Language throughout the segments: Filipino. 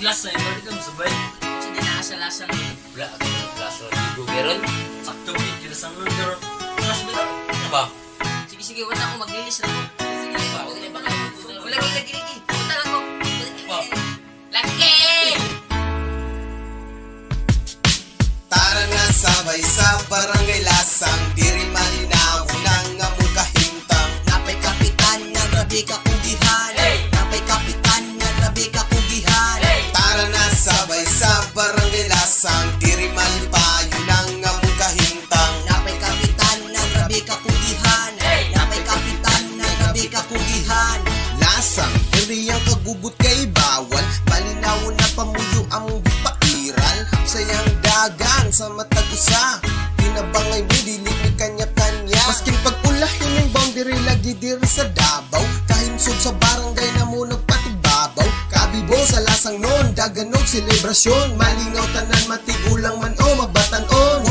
lasa yung balik kang sabay. Sa dinasa-lasa na. Wala ako ng laso. Ligo meron. Sakto po yung kilasang nun. Pero, mas ba? Ano ba? Sige, wala ako maglilis na ako. Sige, wala gilagi. Punta lang ko. Laki! Tara na sabay sa barangay lasang, diri malinaw nang among kahimtang. Napay kapitan nga grabe ka kugihan. Napay kapitan nga grabe ka kugihan. Tara na sabay sa barangay lasang, diri malipayo nang among kahimtang. Napay kapitan nga grabe ka kugihan. Napay kapitan nga grabe ka kugihan. Lasang, diri ang kagubot kay bawal, malinaw na pamuyo among gipairal. Sayang dagan sa matag usa, pinabangay mo dilig ni kanya-kanya. Masking pag-ulah yun yung boundary lagi diri sa Davao, kahimsog sa barangay na mo nagpatibabaw. Kabibo sa lasang nun, daganog selebrasyon, malingaw tanan matigulang man o mabatan-on.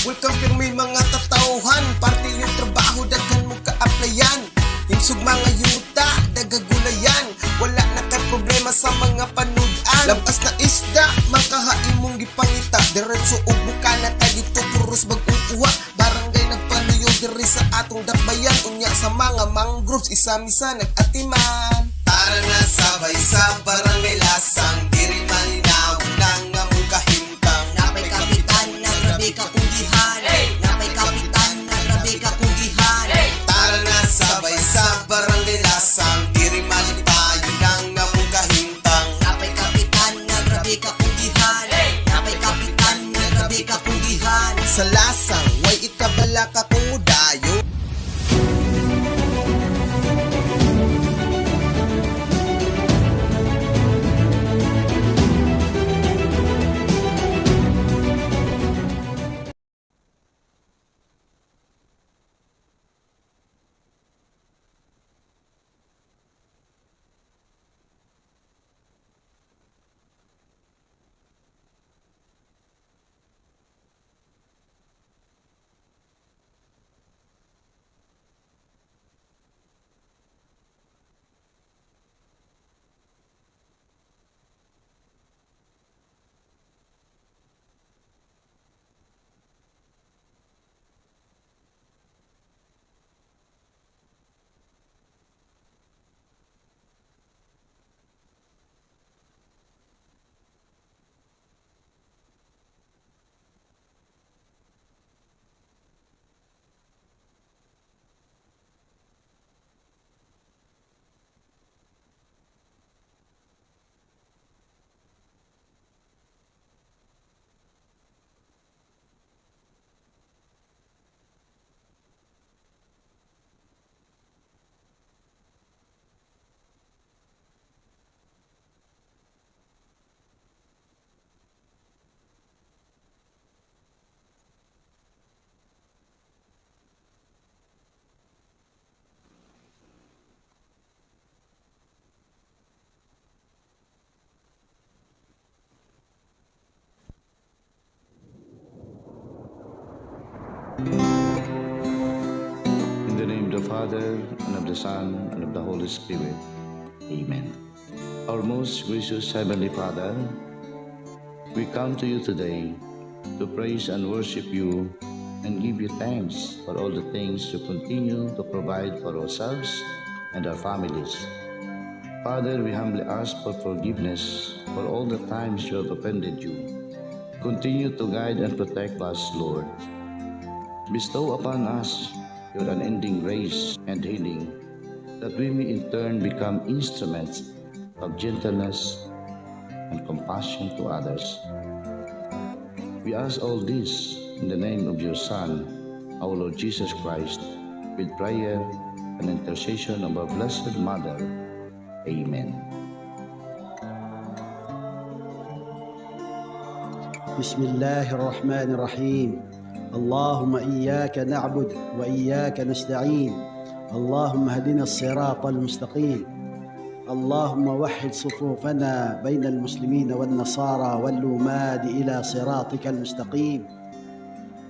Welcome pirmi mga tatauhan, parte yung trabaho daghan mo ka-applyan. Himsog mga yuta, dagagulayan, wala na ka problema sa mga panudan. Labas na isda, makahain mong gipangita, diretso ubuka na tayo dito puros bagong kuha. Barangay nagpaluyo diri sa atong dakbayan, unya sa mga mangroves isa-misa nag-atiman. Tara na sabay sa barangay lasang, diri malinaw nang among kahimtang. Napay kapitan na grabe ka kugihan. Napay kapitan na grabe ka kugihan. Tara na sabay sa barangay lasang, diri malipayo nang among kahimtang. Napay kapitan na grabe ka kugihan. Napay kapitan na grabe ka kugihan. Sa lasang, way ikabala ka kung udayo. In the name of the Father, and of the Son, and of the Holy Spirit. Amen. Our most gracious Heavenly Father, we come to you today to praise and worship you and give you thanks for all the things you continue to provide for ourselves and our families. Father, we humbly ask for forgiveness for all the times you have offended you. Continue to guide and protect us, Lord. Bestow upon us your unending grace and healing, that we may in turn become instruments of gentleness and compassion to others. We ask all this in the name of your Son, our Lord Jesus Christ, with prayer and intercession of our Blessed Mother. Amen. بسم الله الرحمن الرحيم. اللهم إياك نعبد وإياك نستعين. اللهم اهدنا الصراط المستقيم. اللهم وحد صفوفنا بين المسلمين والنصارى واللوماد إلى صراطك المستقيم.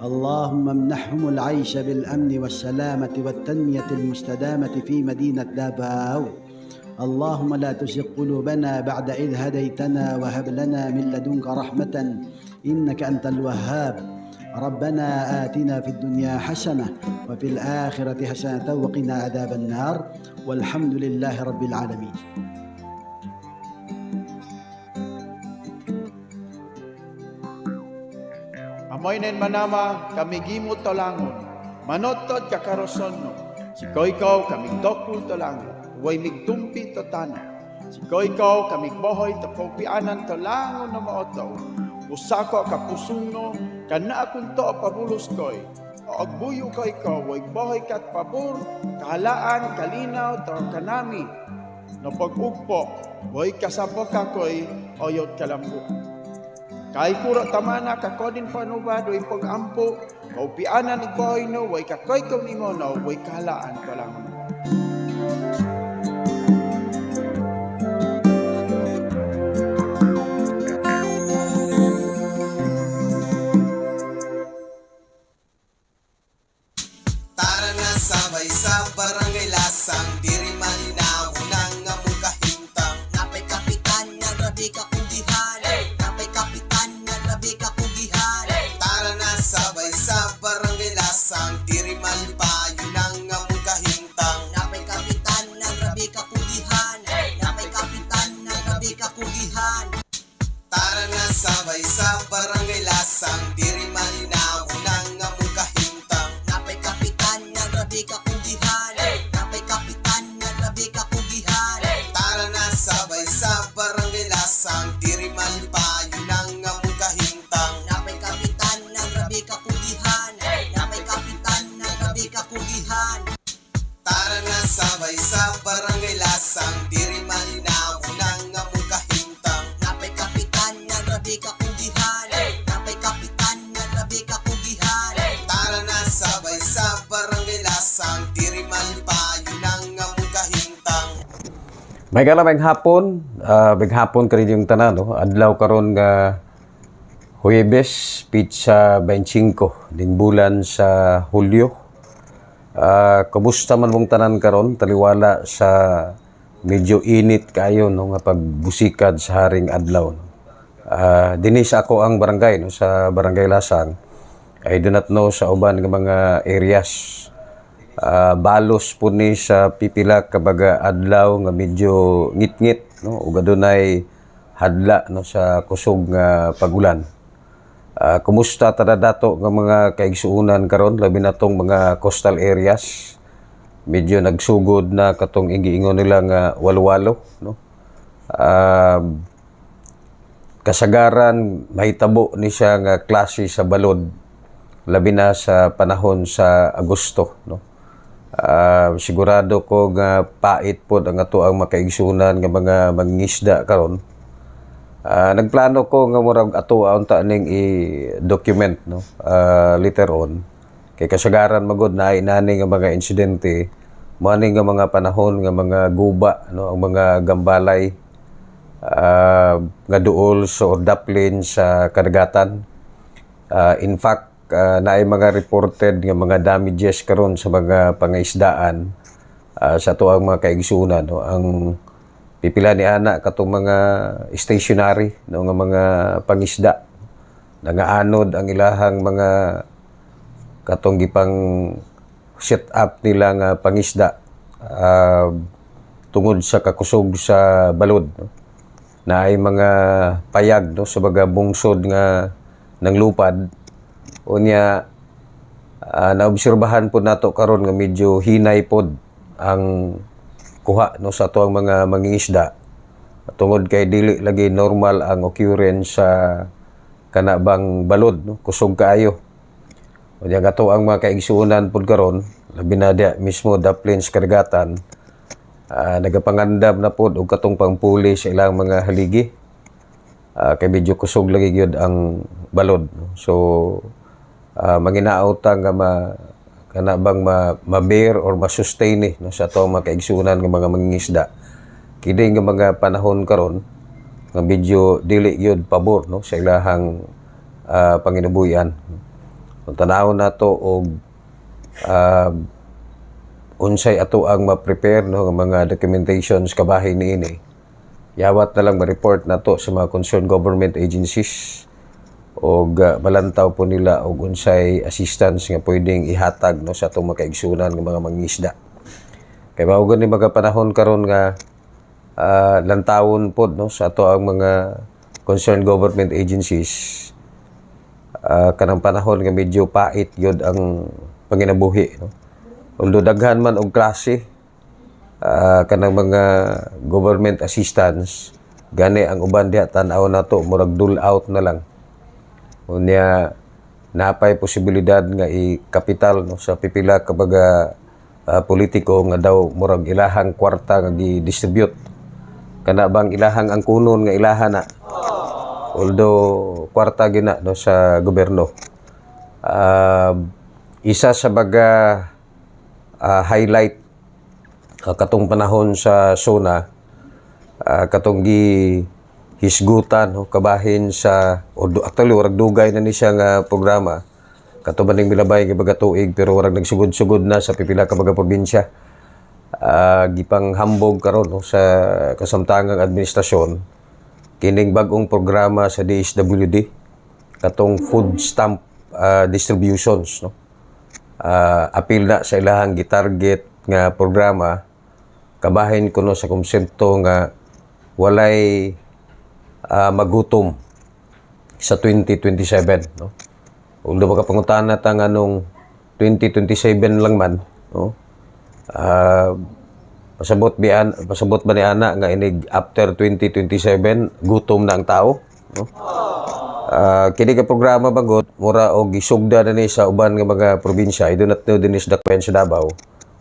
اللهم امنحهم العيش بالأمن والسلامة والتنمية المستدامة في مدينة دافاو. اللهم لا تزغ قلوبنا بعد إذ هديتنا وهب لنا من لدنك رحمة إنك أنت الوهاب ربنا آتنا في الدنيا حسنة وفي الآخرة حسنة وقنا عذاب النار والحمد لله رب العالمين. Amoy nen manama kami gimot tolangon. Manotod kakaroson no. Si ikaw kami dokul tolangon. Way migtumpi to tana. Si ikaw kami bohoy to kopianan tolangon na maotaw. Usako kapusong no. Kana akong to pabulos koy. O agbuyo ko ikaw. Way bohoy kat pabor. Kahalaan, kalinaw, to kanami. No pag-ugpo. Way kasabok kakoy. Oyot kalambo. Kay kuro tamana kakodin panubado ipag ampo kaupianan igboy no way kakoy ko nimo no way kalaan ko lang. Tara na sabay sa barangay lasang diri malinaw nang among kahintang napay kapitan nga grabe ka kundihan napay kapitan nga grabe ka kundihan tara na sabay sa barangay lasang diri malipayo nang among kahintang napay kapitan nga grabe ka kundihan napay kapitan nga grabe ka kundihan tara na sabay sa barangay lasang diri malinaw nang among kahintang napay kapitan nga grabe ka kundihan napay kapitan nga grabe ka kundihan tara na sabay sa barangay lasang diri malipayo nang among kahintang napay kapitan nga grabe ka kundihan napay kapitan nga grabe ka kundihan tara na sabay sa barangay lasang diri malinaw nang among kahintang napay kapitan nga grabe ka kundihan napay kapitan nga grabe ka kundihan tara na sabay sa barangay lasang diri malipayo nang among kahintang. May kalamang hapon kari yung tanan no adlaw karon nga Huwebes pizza 25 ding bulan sa Hulyo. Kumusta man mong tanan karon taliwala sa medyo init kayo no nga pagbusikad sa haring adlaw. Dinis ako ang barangay no sa Barangay Lasang. I do not know sa uban nga mga areas. Balos po ni sa pipila kabaga adlaw nga medyo ngit-ngit no ug adunay hadla no sa kusog nga pagulan. Kumusta tada dato nga mga kaigsuunan karon labi na tong mga coastal areas medyo nagsugod na katong ingi-ingon nila nga walwalo no. Kasagaran mahitabo ni siya nga klase sa balod labi na sa panahon sa Agosto no. Sigurado ko nga pait pod ang ato ang makaigsunan nga mga mangingisda karon. Nagplano ko nga murag ato unta ning i-document no later on kay kasagaran magod na inani nga mga insidente mo ani nga mga panahon nga mga guba no ang mga gambalay nga duol sa ordaplin sa kadagatan. In fact naay mga reported nga mga damages karon sa mga pangaisdaan sa tuang mga kaigsunan no ang pipila ni ana katong mga stationary no nga mga pangisda nangaanod ang ilahang mga katong gipang set up nila nga pangisda tungod sa kakusog sa balod no naay mga payag no sa mga bungsod nga nanglupad unya naobserbahan po nato karon nga medyo hinay pod ang kuha no sa tuang mga mangingisda tungod kay dili lagi normal ang occurrence sa kanabang balod no kusog kaayo unya gato ang mga kaigsuonan pod karon labi na dia mismo daplins kadagatan nagapangandam na pod og katong pangpuli sa ilang mga haligi kay medyo kusog lagi gyud ang balod no? So manginaot nga kana bang ma-bear or ma-sustain no sa ato mga kaigsunan nga mga mangingisda kini nga mga panahon karon nga medyo dili gyud pabor no sa ilahang panginabuhian. Kung tanawon nato og unsay ato ang ma-prepare no, ng mga documentations kabahin niini. Yawat na lang ma-report nato sa mga concerned government agencies o balantaw po nila og unsay assistance nga pwedeng ihatag no sa atong makaigsunan ng mga mangisda. Kay mao gani mga panahon karon nga lantawon pod no sa ato ang mga concerned government agencies. Kanang panahon nga medyo pait yun ang panginabuhi. No? Although daghan man og klase, kanang mga government assistance, gani ang uban diha tan-aw nato murag dole out na lang. Unya napay posibilidad nga i-kapital no, sa pipila kabaga politiko nga daw murag ilahang kwarta nga gi-distribute. Kana bang ilahang ang kunon nga ilahan na. Although kwarta gina no sa gobyerno. Isa sa baga highlight katong panahon sa SONA, katong hisgutan no, kabahin sa actually warag dugay na ni siya nga programa katuban ning milabay nga baga tuig pero warag nagsugod-sugod na sa pipila ka baga probinsya. Gipang hambog karon no, sa kasamtangang administrasyon kining bag-ong programa sa DSWD katong food stamp distributions no. Apil na sa ilahang gitarget nga programa kabahin kuno sa konsepto nga walay magutom sa 2027 no. Although makapangutana ta nga nung 2027 lang man no. Pasabot ba ni ana nga inig after 2027 gutom na ang tao no. Kini ka programa bagot mura og gisugda na ni sa uban nga mga probinsya I do not know dinis dakwen sa Davao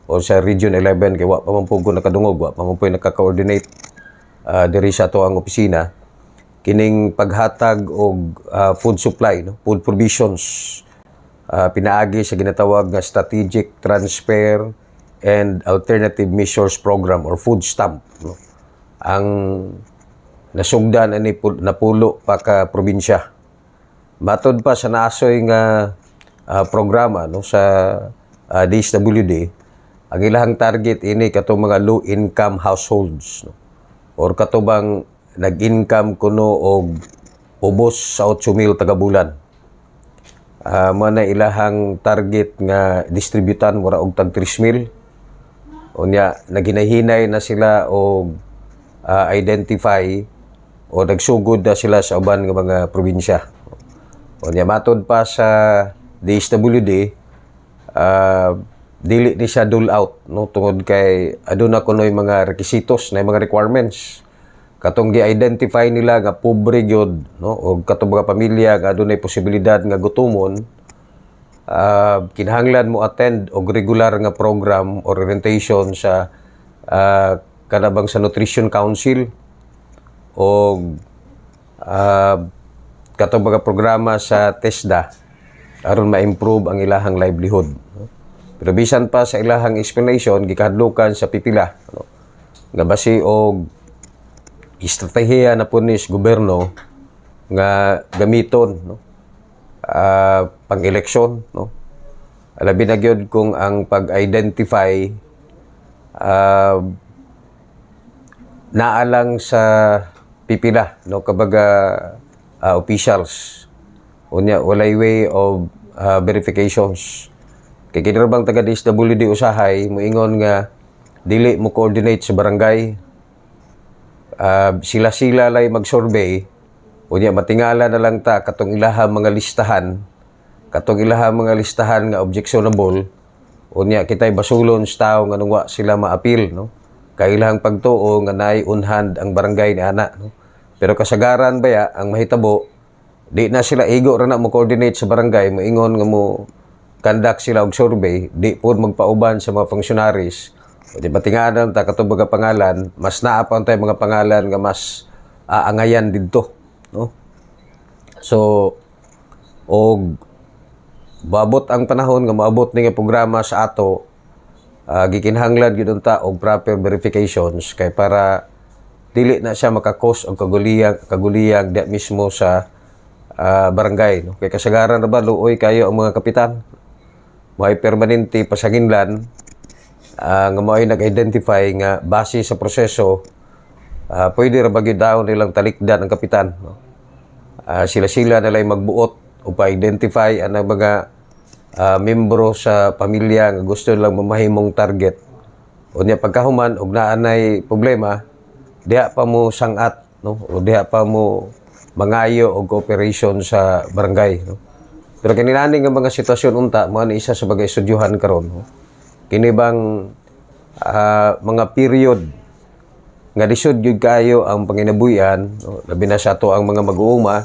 o sa Region 11 kay wa pa man pugod nakadungog wa pa man po nakaka-coordinate diri sa to ang opisina kining paghatag og food supply no, food provisions pinaagi sa ginatawag nga strategic transfer and alternative measures program or food stamp no. Ang nasugdan ani napulo pa ka probinsya. Matod pa sa naasoy nga programa no sa DSWD ang ilahang target ini katong mga low income households no, or katubang nag-income kuno og ubos sa 8,000 taga bulan. Mo na ilahang target nga distributan mura og tag 3,000. Unya naghinay-hinay na sila og identify o nagsugod na sila sa uban nga mga probinsya. Unya matod pa sa DSWD dili ni siya dole out no tungod kay aduna kunoy mga requisitos na mga requirements katong gi-identify nila nga pobre gyud no og katong mga pamilya nga adunay posibilidad nga gutomon. Kinahanglan mo attend og regular nga program or orientation sa kanabang sa Nutrition Council o katong mga programa sa TESDA aron ma-improve ang ilahang livelihood. Pero bisan pa sa ilahang explanation gikahadlukan sa pipila no, nga basi og estratehiya na punis gobyerno nga gamiton no, pang-eleksyon no. Alabi na gyud kung ang pag-identify naalang sa pipila no kabaga officials unya walay way of verifications kay kinarabang taga DSWD usahay moingon nga dili mo coordinate sa barangay. Sila lay mag-survey unya matingala na lang ta katong ilahang mga listahan nga objectionable unya kitay basulon sa tawo nga nung wa sila maapil no kay ilahang pagtuo nga naay unhand ang barangay ni ana no. Pero kasagaran baya ang mahitabo di na sila igo ra na mo coordinate sa barangay moingon nga mo conduct sila og survey di pod magpauban sa mga functionaries. Di batinganan ta katong mga pangalan mas naa pa tay mga pangalan nga mas aangayan didto no. So og babot ang panahon nga maabot ni nga programa sa ato gikinahanglan gyud unta og proper verifications kay para dili na siya makakos og kaguliyang di mismo sa barangay no. Kay kasagaran ra ba luoy kayo ang mga kapitan may permanente pasaginlan nga mo ay nag-identify nga base sa proseso pwede ra bagyo daw nilang talikdan ang kapitan, no? Sila-sila nalay magbuot o pa-identify ang mga membro sa pamilya nga gusto nilang mamahimong target. Unya pagkahuman og naanay problema, diha pa mo sangat, no? O diha pa mo mangayo og cooperation sa barangay, no? Pero kaninani nga mga sitwasyon unta mo isa sa bagay estudyuhan karon, no? Kini bang mga period nga lisod gyud kayo ang panginabuhian, no? Labi na sa ato ang mga mag-uuma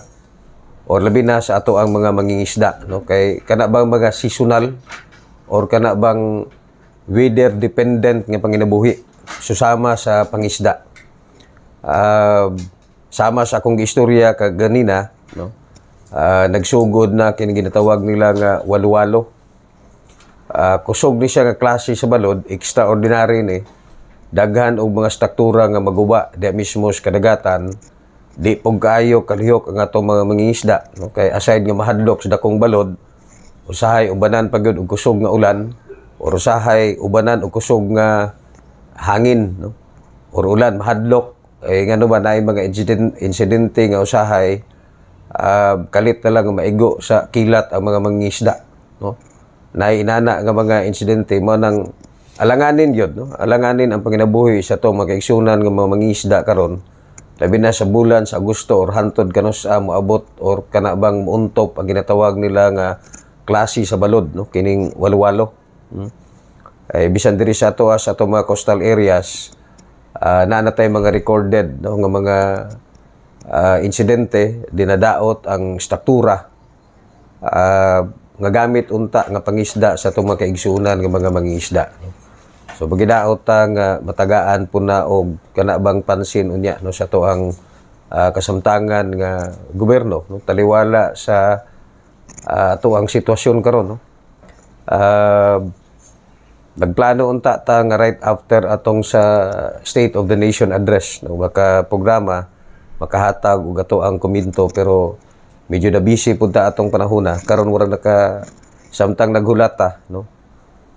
o labi na sa ato ang mga mangingisda, no? Kay kana bang mga seasonal or kana bang weather dependent nga panginabuhi susama sa pangisda. Sama sa akong istorya kaganina, no? Nagsugod na kini ginatawag nila nga walu-walo. Kusog ni siya nga klase sa balod, extraordinary ni. Daghan og mga struktura nga maguba di mismo sa kadagatan, di pog kaayo kalihok ang ato mga mangingisda, no? Kay aside nga mahadlok sa dakong balod, usahay ubanan pagyud og kusog nga ulan or usahay ubanan og kusog nga hangin, no? Or ulan mahadlok ngano ba naay mga insidente nga usahay kalit na lang maigo sa kilat ang mga mangingisda, no? Naay inana nga mga insidente mo nang alanganin yun, no? Alanganin ang panginabuhi sa to mga kaigsunan ng mga mangingisda karon, labi na sa bulan sa Agosto or hantod kanos moabot or kana bang muuntop ang ginatawag nila nga klase sa balod, no? Kining walu-walo. Ay bisan diri sa to mga coastal areas, naanatay mga recorded, no? Nga mga insidente dinadaot ang struktura nga gamit unta nga pangisda sa itong mga kaigsunan ng mga mangingisda, no? So pagidaot nga matagaan po na og kana bang pansin unya, no, sa to ang kasamtangan nga gobyerno, no? Taliwala sa ato ang sitwasyon karon, no? Nagplano unta ta nga right after atong sa State of the Nation address, no, maka programa makahatag og ato ang komento, pero medyo na busy punta atong panahona karon murag naka samtang nagulata, no?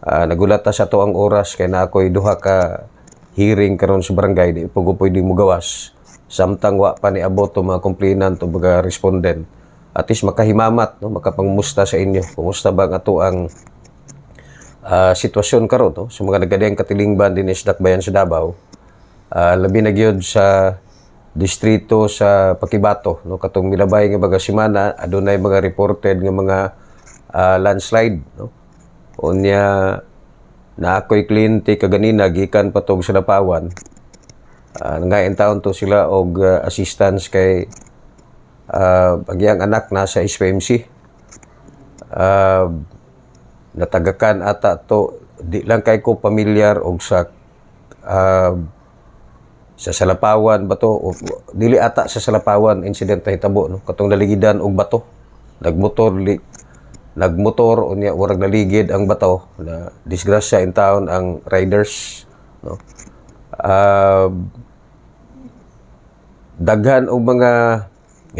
Nagulata sa to ang oras kay na ako'y duha ka hearing karon sa barangay, di po pwede mo gawas samtang wa pa ni abot to mga complainant o mga respondent, at least makahimamat, no? Makapangmusta sa inyo kumusta ba ang ato ang sitwasyon karon, no? Sa mga nagadiyang katilingban din sa Dakbayan sa Davao, labi na gyud sa distrito sa Pakibato, no? Katong milabay nga mga semana adunay mga reported nga mga landslide, no? Unya na ako'y kliyente kaganina gikan patog sa Lapawan, nangayon taon to sila og assistance kay pagyang anak nasa SPMC, natagakan ata to, di lang kay ko pamilyar og sa Salapawan ba to o dili ata sa Salapawan incident na hitabo, no? Katong naligidan og bato, nagmotor unya warag naligid ang bato, na disgrasya in town ang riders, no? Daghan og mga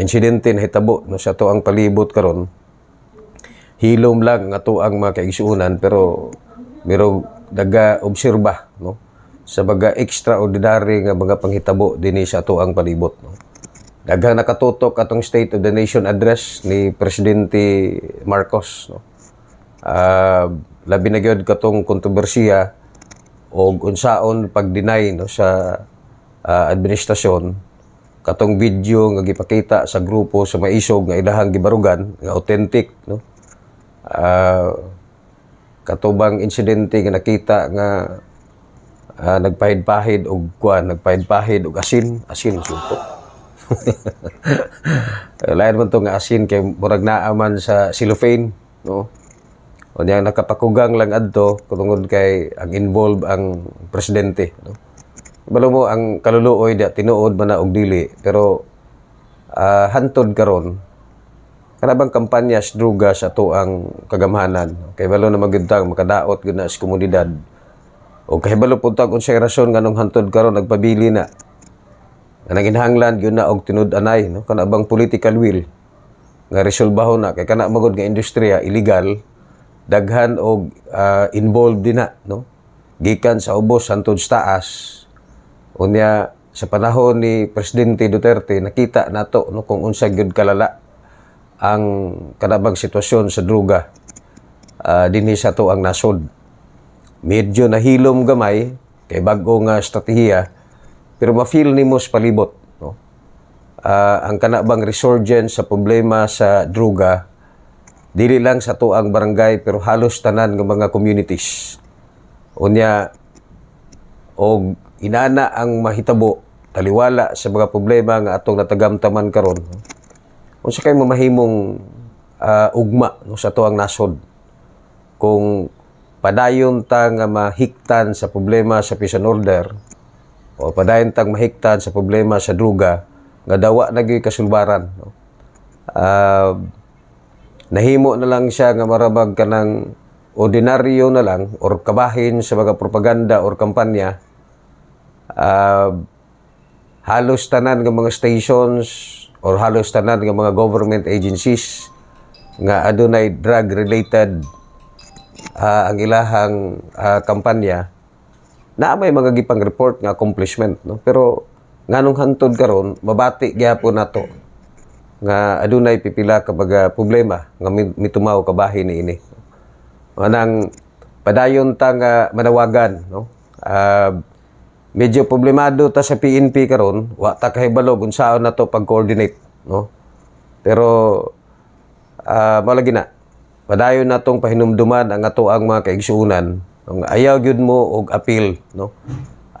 insidente na hitabo, no, sa to ang palibot karon. Hilom lang nga to ang mga kaigsuunan, pero miro daga obserba, no, sa mga extraordinary nga mga panghitabo dinhi sa to ang palibot, no? Daghang nakatutok atong State of the Nation address ni Presidente Marcos, no? Labi na gyud katong kontrobersiya og unsaon pag-deny, no, sa administrasyon, katong video nga gipakita sa grupo sa maisog nga ilahang gibarugan nga authentic, no? Katubang insidente nga nakita nga nagpahid-pahid og nagpahid-pahid og asin sutok. Lain man to nga asin kay murag naaman sa cellophane, no? Unya nakapakugang lang adto tungod kay ang involved ang presidente, no? Balo mo ang kaluluoy da tinuod man na og dili, pero hantod karon kana bang kampanya sa druga sa to ang kagamhanan, kay balo na magintang makadaot gud na sa komunidad, o kay balo pud tag unsay rason nganong hantod karon nagpabili na naginhanglan yun na og tinud-anay, no? Kana bang political will nga resolbahon na kay kana magod nga industriya illegal, daghan og involved din na, no? gikan sa ubos hangtod sa taas. Unya sa panahon ni Presidente Duterte nakita nato no kung unsa gyud kalala ang kanabang sitwasyon sa droga dinhi sa to ang nasod. Medyo nahilom gamay kay bag-o nga estratehiya pero ma-feel nimo sa palibot no. Ang kanabang resurgence sa problema sa droga dili lang sa to ang barangay pero halos tanan nga mga communities. Unya og inana ang mahitabo taliwala sa mga problema nga atong natagamtaman karon. Unsa kay mamahimong ugma no, sa to ang nasod kung padayon ta nga mahiktan sa problema sa peace and order o padayon tang mahiktan sa problema sa droga nga dawa na gyud kasulbaran no. Nahimo na lang siya nga marabag kanang ordinaryo na lang or kabahin sa mga propaganda or kampanya. Halos tanan ng mga stations or halos tanan ng mga government agencies nga adunay drug-related ang ilahang kampanya na may mga gipang report nga accomplishment. No? Pero nganong hantod karon mabati gyapon nato nga adunay pipila ka baga problema nga mitumaw kabahin niini. Manang padayon ta nga manawagan. No? Medyo problemado ta sa PNP karon, wa ta kahibalo kung saan na to pag-coordinate, no? Pero malagi na. Padayon natong pahinumduman ang ato ang mga kaigsuunan. Ayaw gyud mo og appeal, no?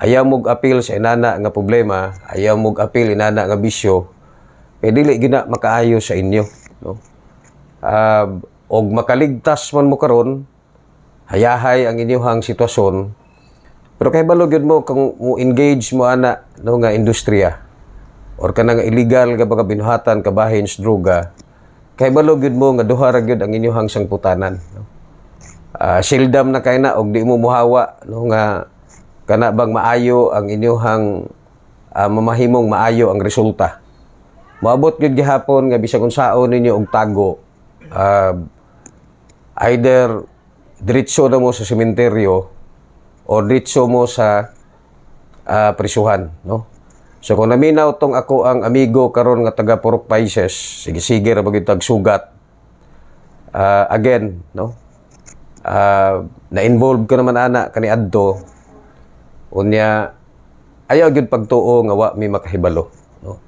Ayaw mo og appeal sa inana nga problema, ayaw mo og appeal inana nga bisyo. Kay dili gyud na makaayo sa inyo, no? Og makaligtas man mo karon, hayahay ang inyong sitwasyon. Pero kay balo gyud mo kung mo engage mo ana no nga industriya or kanang illegal nga mga binuhatan kabahin sa droga, kay balo gyud mo nga duha ra gyud ang inyong sangputanan no. Sildam na kay na og di mo muhawa no nga kana bang maayo ang inyong mamahimong maayo ang resulta. Moabot gyud gihapon nga bisag unsaon ninyo og tago, either diretso na mo sa sementeryo o diretso mo sa prisuhan, no? So kung naminaw tong ako ang amigo karon nga taga Purok Paises, sige ra bagid tag sugat. Again, no? Na-involve ko naman ana kani adto. Unya ayaw gyud pagtuo nga wa mi makahibalo, no?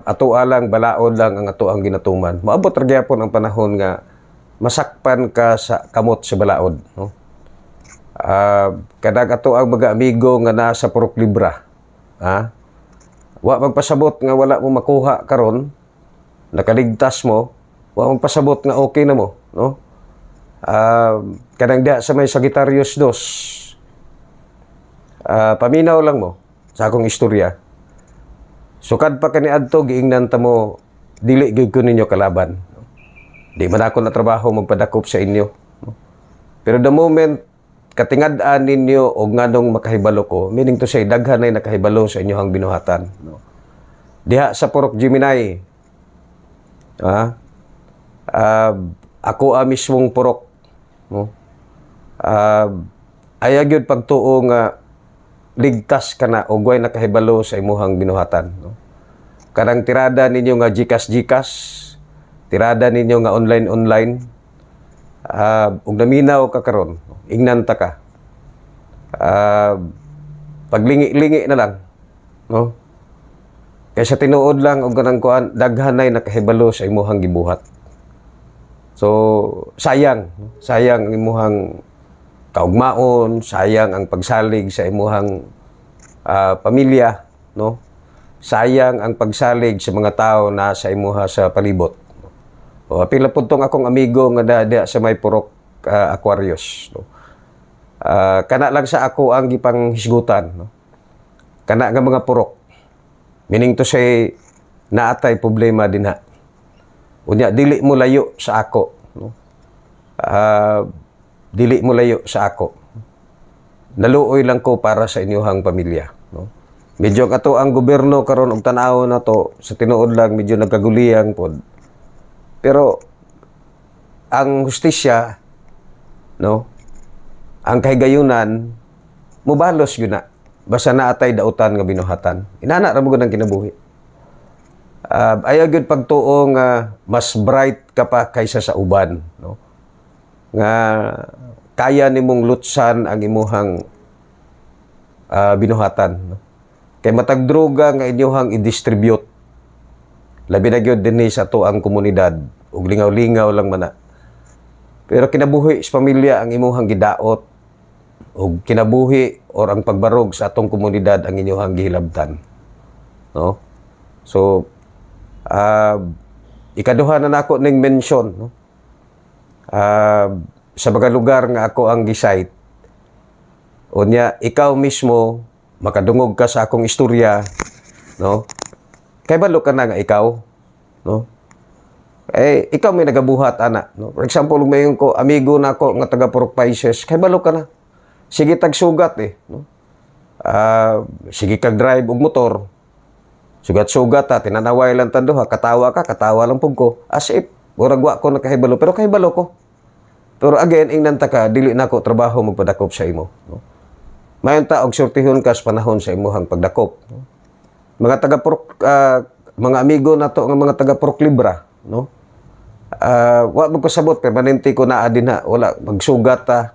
Ato alang balaod lang ang ato ang ginatuman. Maabot ra gyapon ang panahon nga masakpan ka sa kamot sa balaod, no? Kadag ato ang mga amigo nga nasa Purok Libra, wa magpasabot nga wala mo makuha karon, nakaligtas mo, wa magpasabot nga okay na mo, no? Kadang dia sa may Sagittarius 2, paminaw lang mo sa akong istorya. Sukad pa kani adto giingnan ta mo dili gyud ko ninyo kalaban. Di man ako na trabaho magpadakop sa inyo, no? Pero the moment katingad-an ninyo o nganong makahibalo ko, meaning to say, daghan ay nakahibalo sa inyohang binuhatan. No? Diha sa Purok Gemini, ako mismong purok, no? Ayagyod pagtuo nga ligtas ka na o guay nakahibalo sa imuhang binuhatan. No? Karang tirada ninyo nga Gcash, tirada ninyo nga online, ug naminaw ka karon, ingnan ta ka. Paglingi-lingi na lang, no? Kaysa tinuod lang og kanang kuan daghanay nakahibalo sa imuhang gibuhat. So sayang ang imuhang kaugmaon, sayang ang pagsalig sa imuhang pamilya, no? Sayang ang pagsalig sa mga tao na sa imuha sa palibot. O pila pud tong akong amigo nga dada sa may Purok Aquarius, no? Kana lang sa ako ang gipang hisgutan, no? Kana nga mga purok, meaning to say naatay problema dinha. Unya dili mo layo sa ako, no? Dili mo layo sa ako. Naluoy lang ko para sa inyong pamilya, no? Medyo kato ang gobyerno karon og tan-aw na to sa tinuod lang medyo nagkaguliyang pod. Pero ang hustisya, no? ang kahigayunan mubalos yun na basta naatay dautan nga binuhatan inana ra mo gud ang kinabuhi. Ayaw gyud pagtuo nga mas bright ka pa kaysa sa uban, no? Nga kaya nimong lutsan ang imuhang binuhatan, no? Kay matag droga nga inyuhang i-distribute. Labi na gyud dinhi sa tuang komunidad ug lingaw-lingaw lang man na. Pero kinabuhi sa pamilya ang imuhang gidaot ug kinabuhi or ang pagbarog sa atong komunidad ang inyuhang gihilabtan, no? So ikaduha na nako ning mention, no? Sa mga lugar nga ako ang gisite, unya ikaw mismo makadungog ka sa akong istorya, no? Kay balo ka na nga ikaw, no? Ikaw may nagabuhat ana, no? For example, mayon ko amigo nako nga taga Purok Paises, kay balo ka na. Sige tag sugat no? Sige kag drive og motor. Sugat-sugat tinanaway lang tanduha, katawa lang pug ko. As if murag wa ko nakahibalo, pero kahibalo ko. Pero again, ingnan ta ka dili nako trabaho magpadakop sa imo, no? Mayon ta og sortihon ka sa panahon sa imuhang pagdakop, no? Mga taga Purok mga amigo nato nga mga taga Purok Libra, no? Wa mo ko sabot permanente ko naa dinha, wala magsugat ta.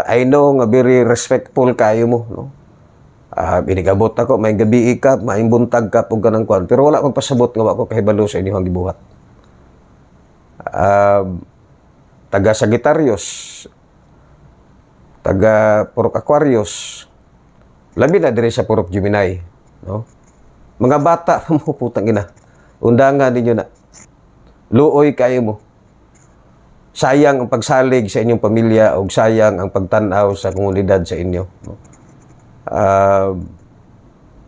I know nga very respectful kayo mo, no? Binigabot ako, may gabi ka, may buntag ka pug kanang kwan, pero wala magpasabot nga wa ko kahibalo sa inyong gibuhat. Taga Sagittarius, taga Purok Aquarius, labi na diri sa Purok Gemini, no? Mga bata mo putang ina, undangan ninyo na luoy kayo mo. Sayang ang pagsalig sa inyong pamilya o sayang ang pagtanaw sa komunidad sa inyo, no?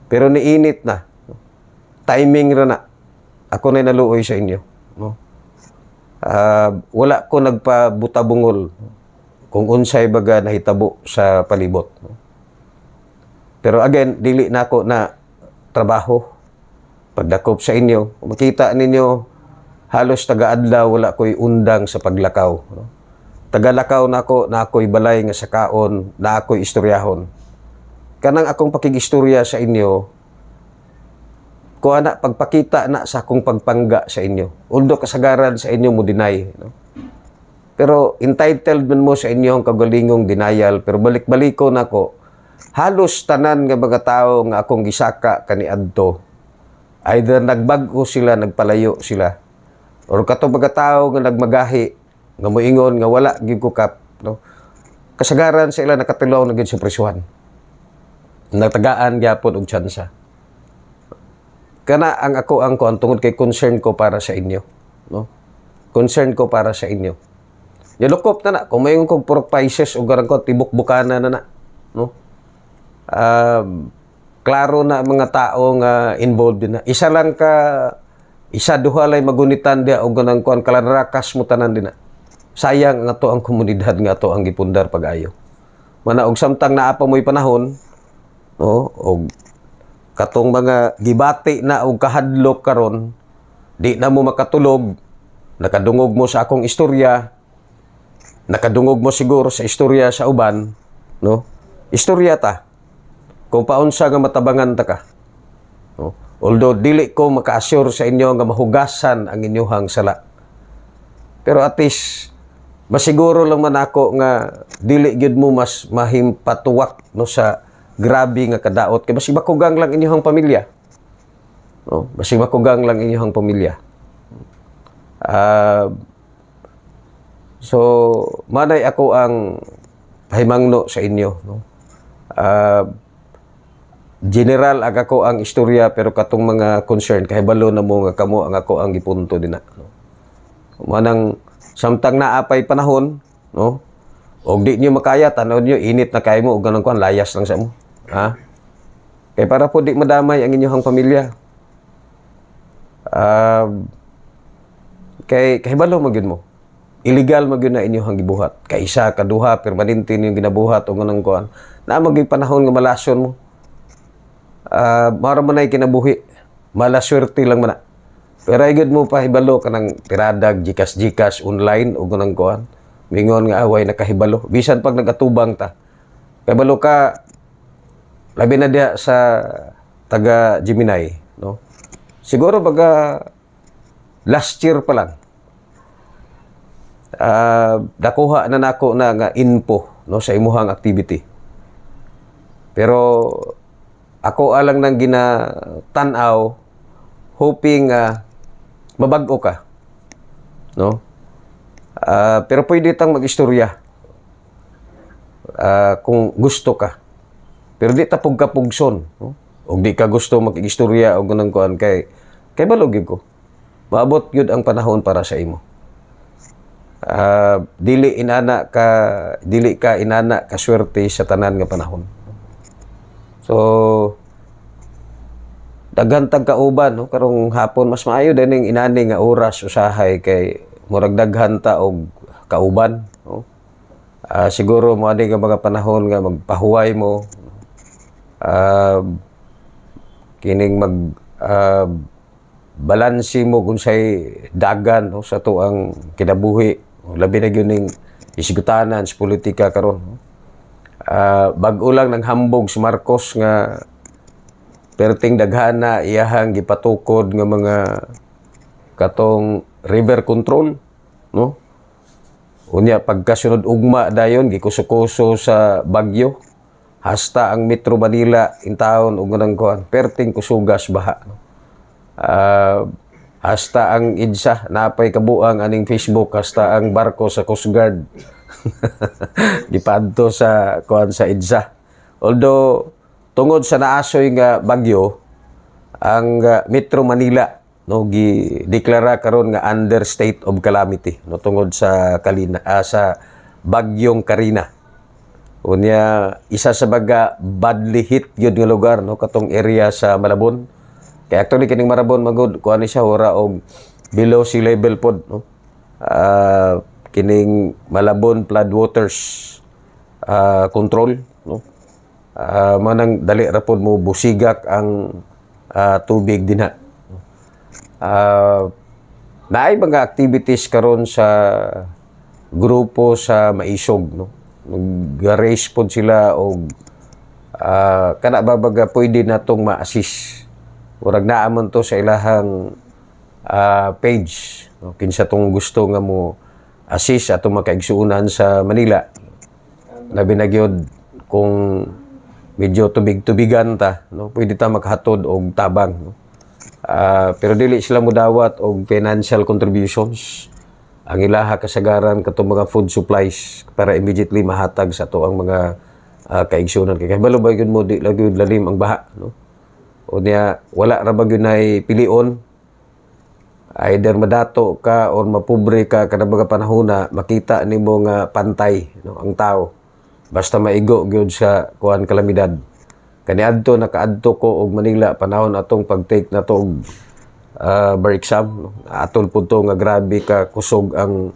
Pero niinit na, no? Timing ra na ako na naluoy sa inyo, no? Wala ko nagpabutabungol kung unsay baga nahitabo sa palibot, no? Pero again, dili na ako na trabaho pagdakop sa inyo. Makita ninyo halos taga-adlaw wala ko'y undang sa paglakaw, no? Tagalakaw na ako'y balay nga sakaon, na ako'y istoryahon. Kanang akong pakigistorya sa inyo, ko ana pagpakita na sa akong pagpangga sa inyo. Although kasagaran sa inyo mo deny, no? Pero entitled man mo sa inyong kagalingong denial, pero balik-baliko nako. Halos tanan nga mga tao nga akong gisaka kaniadto, either nagbag-o sila, nagpalayo sila, or kato mga tao nga nagmagahi, nga moingon nga wala gyud ko kap, no? Kasagaran sa ila nakatilaw na gyud sa presyuhan. Natagaan gyapon og tsansa. Kana ang ako ang tungod kay concern ko para sa inyo, no? Concern ko para sa inyo. Yalukop na kung mayon kog Purok Paises o garang ko tibok bukana na, no? Klaro na mga tao nga involved din na. Isa duha lay magunitan dia og ganang kuan kalanrakas mo tanan din na. Sayang nga to ang komunidad nga to ang gipundar pag-ayo. Mana og samtang naa pa mo'y panahon, no, og katong mga gibati na og kahadlok karon, di na mo makatulog, nakadungog mo sa akong istorya, nakadungog mo siguro sa istorya sa uban, no? Istorya ta. Kung paunsa nga matabangan ta ka, no? Although dili ko maka-assure sa inyo nga mahugasan ang inyong sala. Pero at least masiguro lang man ako nga dili gyud mo mas mahimpatuwak, no, sa grabe nga kadaot kay basig makugang lang inyong pamilya, no? Basig makugang lang inyong pamilya. So manay ako ang pahimangno sa inyo, no? General ako ang istorya, pero katong mga concern kahibalo na mo nga kamo ang ako ang gipunto dinha, no? Manang samtang naapay panahon, no, og di niyo makaya tanaw niyo init na kay mo og ganang kuan layas lang sa mo, ha? Kay para po di madamay ang inyong pamilya. Kay kahibalo magyud mo. Illegal magyud na inyong gibuhat. Kay isa kaduha permanente niyo ginabuhat og ganang kuan. Na magay panahon nga malasyon mo. Mara man ay kinabuhi, malaswerte lang man na. Pero ay mo pa hibalo ka ng tiradag, jikas online o ganang kuhan. mingon nga away nakahibalo bisan pag nagatubang ta kahibalo ka labi na diya sa taga Gemini, no? Siguro baga last year pa lang nakuha na nako na nga info, no, sa imuhang activity. Pero ako alang nang ginatanaw hoping mabag-o ka, no? Pero pwede tang mag-istorya kung gusto ka. Pero di ta pugka-pugson, no? O di ka gusto mag-istorya o ganang kuan kay balog yun ko. Maabot yun ang panahon para sa imo. Dili ka inana ka swerte sa tanan nga panahon. So daghan tag kauban, no, karong hapon mas maayo din inani nga oras usahay kay murag daghan ta og kauban, no? Siguro mo ani nga mga panahon nga magpahuway mo, kining mag balansi mo kung say dagan, no, sa tuang kinabuhi, labi na gyud ning isgutanan sa politika karon, no? Bag-o lang ng hambog si Marcos nga perting daghana iyahang gipatukod nga mga katong river control, no? Unya pagkasunod ugma dayon gikuso-kuso sa bagyo hasta ang Metro Manila in town ug ganang kuan perting kusugas baha, no? Hasta ang EDSA napay kabuang aning Facebook, hasta ang barko sa Coast Guard gipadto sa kuan sa EDSA. Although tungod sa naasoy nga bagyo ang Metro Manila, no, gideklara karon nga under state of calamity, no, tungod sa sa bagyong Karina. Unya isa sa baga badly hit gyud nga lugar, no, katong area sa Malabon. Kaya actually kining Malabon magud kuan ni siya ora og below sea level pod, no. Kining Malabon floodwaters control, no. Manang dali ra pod mo busigak ang tubig dinha. Naay mga activities karon sa grupo sa Maisog, no. Nag-raise pod sila og kana babaga pwede natong ma-assist. Murag naamon to sa ilahang page, no? Kinsa tong gusto nga mo assist atong makaigsuunan sa Manila. Labi na gyud kung medyo tubig-tubigan ta, no, pwede ta makahatod og tabang, no? Pero dili sila mudawat og financial contributions. Ang ilaha kasagaran katong mga food supplies para immediately mahatag sa ato ang mga kaigsuunan. Kay balo ba gyud mo di lagi lalim ang baha, no? O niya wala ra ba gyud nay pilion, either madato ka or mapobre ka kada mga panahona makita nimo nga pantay, no, ang tao basta maigo gyud sa kuan kalamidad. Kaniadto nakaadto ko og Manila panahon atong pag-take na to og bar exam, no? Atol pud to nga grabe ka kusog ang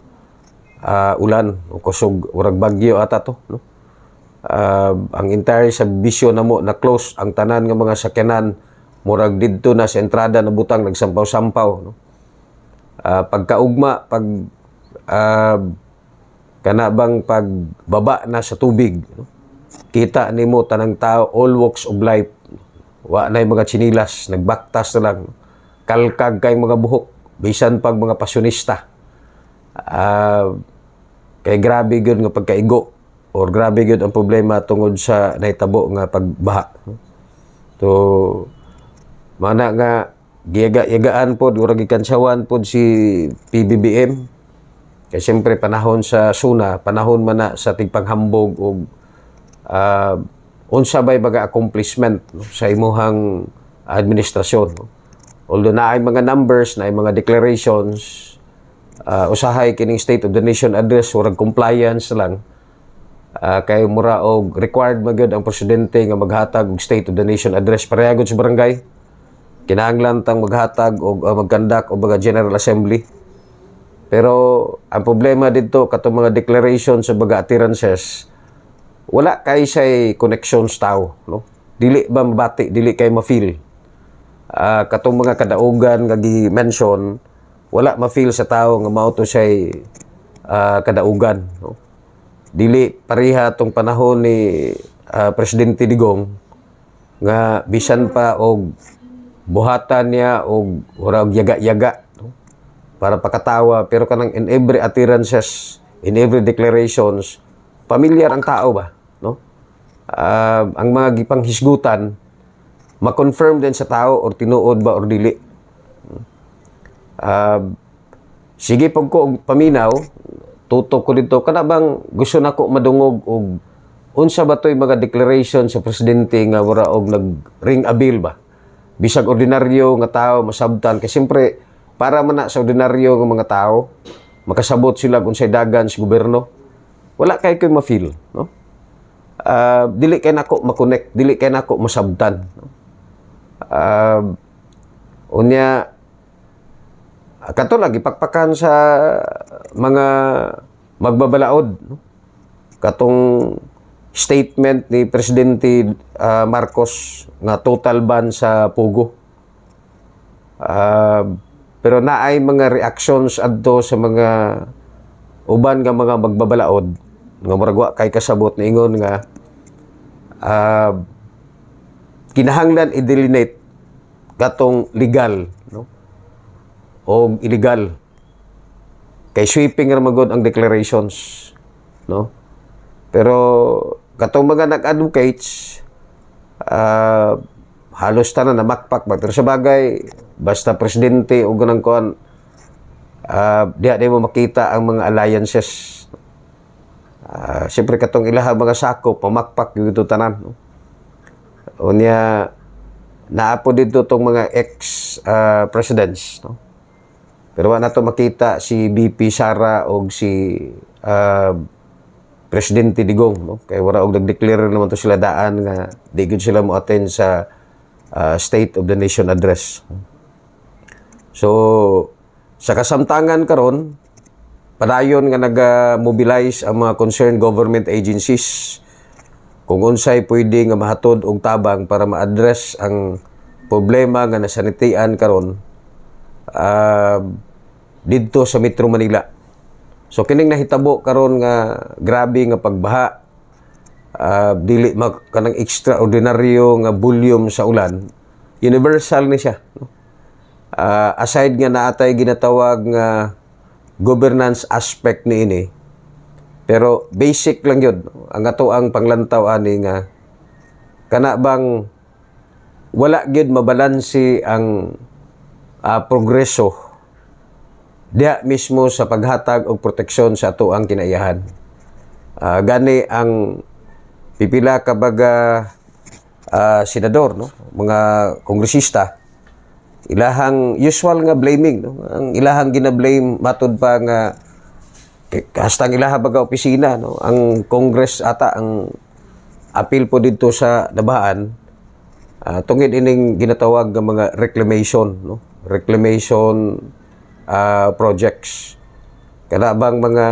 ulan o kusog urag bagyo ata to, no? Ang entire subdivision namo na close, ang tanan nga mga sakyanan murag didto na sa entrada na butang nagsampaw-sampaw, no? Pagkaugma pag kana bang pagbaba na sa tubig, no? Kita nimo tanang tao all walks of life, wa na mga chinilas, nagbaktas na lang, kalkag kay mga buhok bisan pag mga pasyonista. Kay grabe gyud nga pagkaigo or grabe gyud ang problema tungod sa nahitabo nga pagbaha, no? So mana nga giyaga-yagaan pod ura gikansawan pod si PBBM kay siyempre panahon sa suna, panahon man na sa tigpanghambog og unsa bay baga accomplishment, no, sa imuhang administrasyon, no? Although naay mga numbers, naay mga declarations, usahay kining State of the Nation address urag compliance lang, kay mura og required magyud ang presidente nga maghatag og State of the Nation address parehagod sa barangay. Kinahanglan tang maghatag og magkandak og mga General Assembly. Pero ang problema dito katong mga declaration sa mga appearances wala kay say connections tao, no? Dili ba mabati, dili kay ma-feel. Katong mga kadaugan nga gi-mention wala ma-feel sa tao nga mao to say kadaugan, no? Dili pareha tong panahon ni Presidente Digong nga bisan pa og buhatan niya og murag yaga-yaga, no? Para pakatawa, pero kanang in every utterances, in every declarations, pamilyar ang tao ba, no? Ang mga gipanghisgutan ma-confirm din sa tao or tinuod ba or dili. Sige pag ko og paminaw, tutok ko dito, kana bang gusto nako madungog og unsa ba toy mga declaration sa presidente nga wala og nag-ring a bell ba? Bisag ordinaryo nga tao masabtan kay siyempre para man na sa ordinaryo nga mga tao makasabot sila kung unsay dagan sa gobyerno. Wala kay koy ma-feel, no? Dili kay nako ma-connect, dili kay nako masabtan, no? Unya kato lagi pakpakan sa mga magbabalaod, no? Katong statement ni Presidente Marcos nga total ban sa Pugo. Pero naay mga reactions adto sa mga uban nga mga magbabalaod nga murag wa kay kasabot niingon nga kinahanglan i-delineate katong legal, no? O illegal. Kay sweeping ra magod ang declarations, no? Pero katong mga nag-advocates halos tanan na makpak ba, pero sa bagay basta presidente o ganang kuan di mo makita ang mga alliances. Siyempre katong ilaha mga sakop pamakpak yung ito tanan, no? Unya naapo dito tong mga ex-presidents, no? Pero wala na to makita si BP Sara o si Presidente Digong, no? Kaya wala og nag-declare naman to sila daan nga di gud sila mo attend sa State of the Nation address. So sa kasamtangan karon padayon nga nag-mobilize ang mga concerned government agencies kung unsay pwede nga mahatod og tabang para ma-address ang problema nga nasanitian karon didto sa Metro Manila. So kining nahitabo karon nga grabe nga pagbaha, dili kanang extraordinaryo nga volume sa ulan, universal ni siya, no? Aside nga naatay ginatawag nga governance aspect niini, pero basic lang yun, no? Ang ato ang panglantaw ani nga kana bang wala gyud mabalansi ang progreso diya mismo sa paghatag og proteksyon sa ato ang kinaiyahan. Gani ang pipila ka baga senador, no? Mga kongresista, ilahang usual nga blaming, no? Ang ilahang gina-blame matud pa nga hasta ang ilaha baga opisina, no? Ang Congress ata ang apil po dito sa nabahaan tungod ining ginatawag nga mga reclamation, no? Reclamation projects. Kana bang mga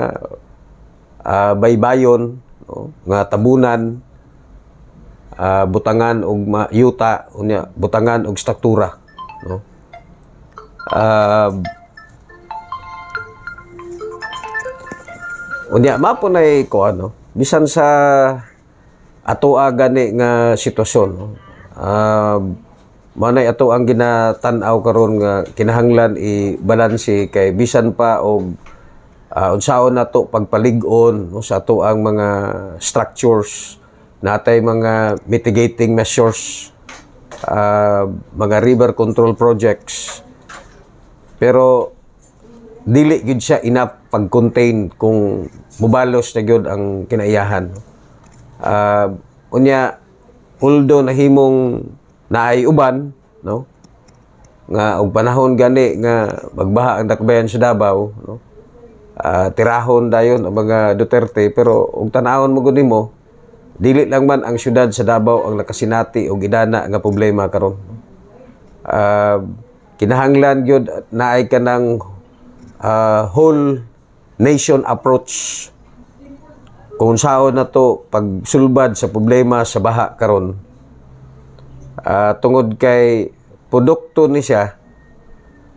baybayon, no? Nga tabunan, butangan og yuta, unya butangan og struktura, no? Unya mapo nay ko ano, bisan sa ato gani nga sitwasyon, no? Manay ato ang ginatan-aw karon nga kinahanglan i-balanse kay bisan pa og unsaon nato pagpalig-on, no, sa ato ang mga structures, natay mga mitigating measures, mga river control projects, pero dili gyud siya enough pag-contain kung mubalos na gyud ang kinaiyahan. Unya although nahimong naay uban, no, nga og panahon gani nga magbaha ang dakbayan sa Davao, no, tirahon dayon ang mga Duterte, pero og tan-awon mo gud nimo dili lang man ang syudad sa Davao ang nakasinati og gidana nga problema karon. Kinahanglan gyud naay kanang whole nation approach kung saan na to pagsulbad sa problema sa baha karon. Tungod kay produkto ni siya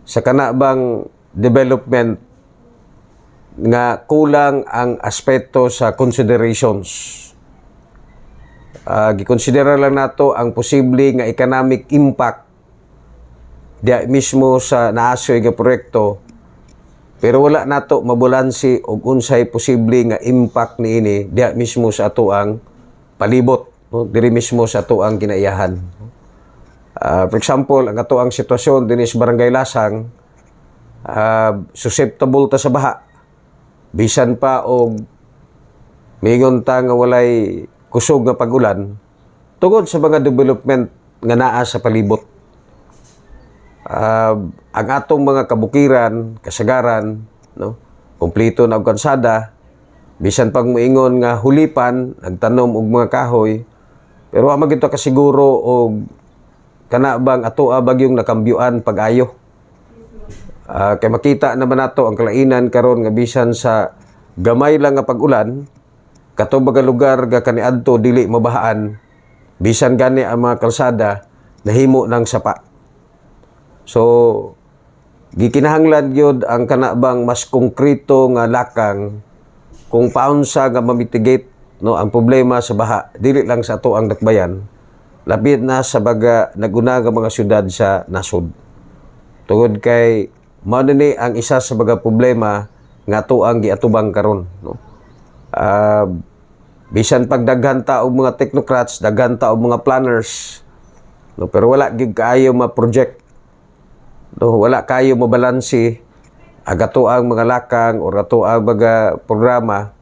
sa kana bang development nga kulang ang aspeto sa considerations. Gikonsidera lang nato ang posible nga economic impact diya mismo sa naasoy nga proyekto, pero wala nato mabulansi og unsay posible nga impact niini diya mismo sa ato ang palibot, no? Diri mismo sa ato ang kinaiyahan. For example, ang ato ang sitwasyon dinhi sa Barangay Lasang, susceptible ta sa baha. Bisan pa og miingon ta nga walay kusog nga pag-ulan tungod sa mga development nga naa sa palibot. Ang atong mga kabukiran, kasagaran, no, kompleto na og kalsada, bisan pag moingon nga hulipan, nagtanom og mga kahoy, pero wa magito kasiguro og kana bang ato bagyong nakambyuan pag-ayo. Kay makita naman nato ang kalainan karon nga bisan sa gamay lang nga pag-ulan, kato baga lugar nga kaniadto dili mabahaan, bisan gani ang mga kalsada nahimo ng sapa. So gikinahanglan gyud ang kana bang mas konkreto nga lakang kung paunsa nga mamitigate, no, ang problema sa baha dili lang sa ato ang dakbayan, labid na sa baga naguna nga mga syudad sa nasod. Tungod kay mao ni ang isa sa baga problema nga ato ang giatubang karon, no. Bisan pagdaghan ta og mga technocrats, daghan ta og mga planners, no, pero wala gid kaayo ma-project, no, wala kayo mabalansi ang ato ang mga lakang o ato ang mga programa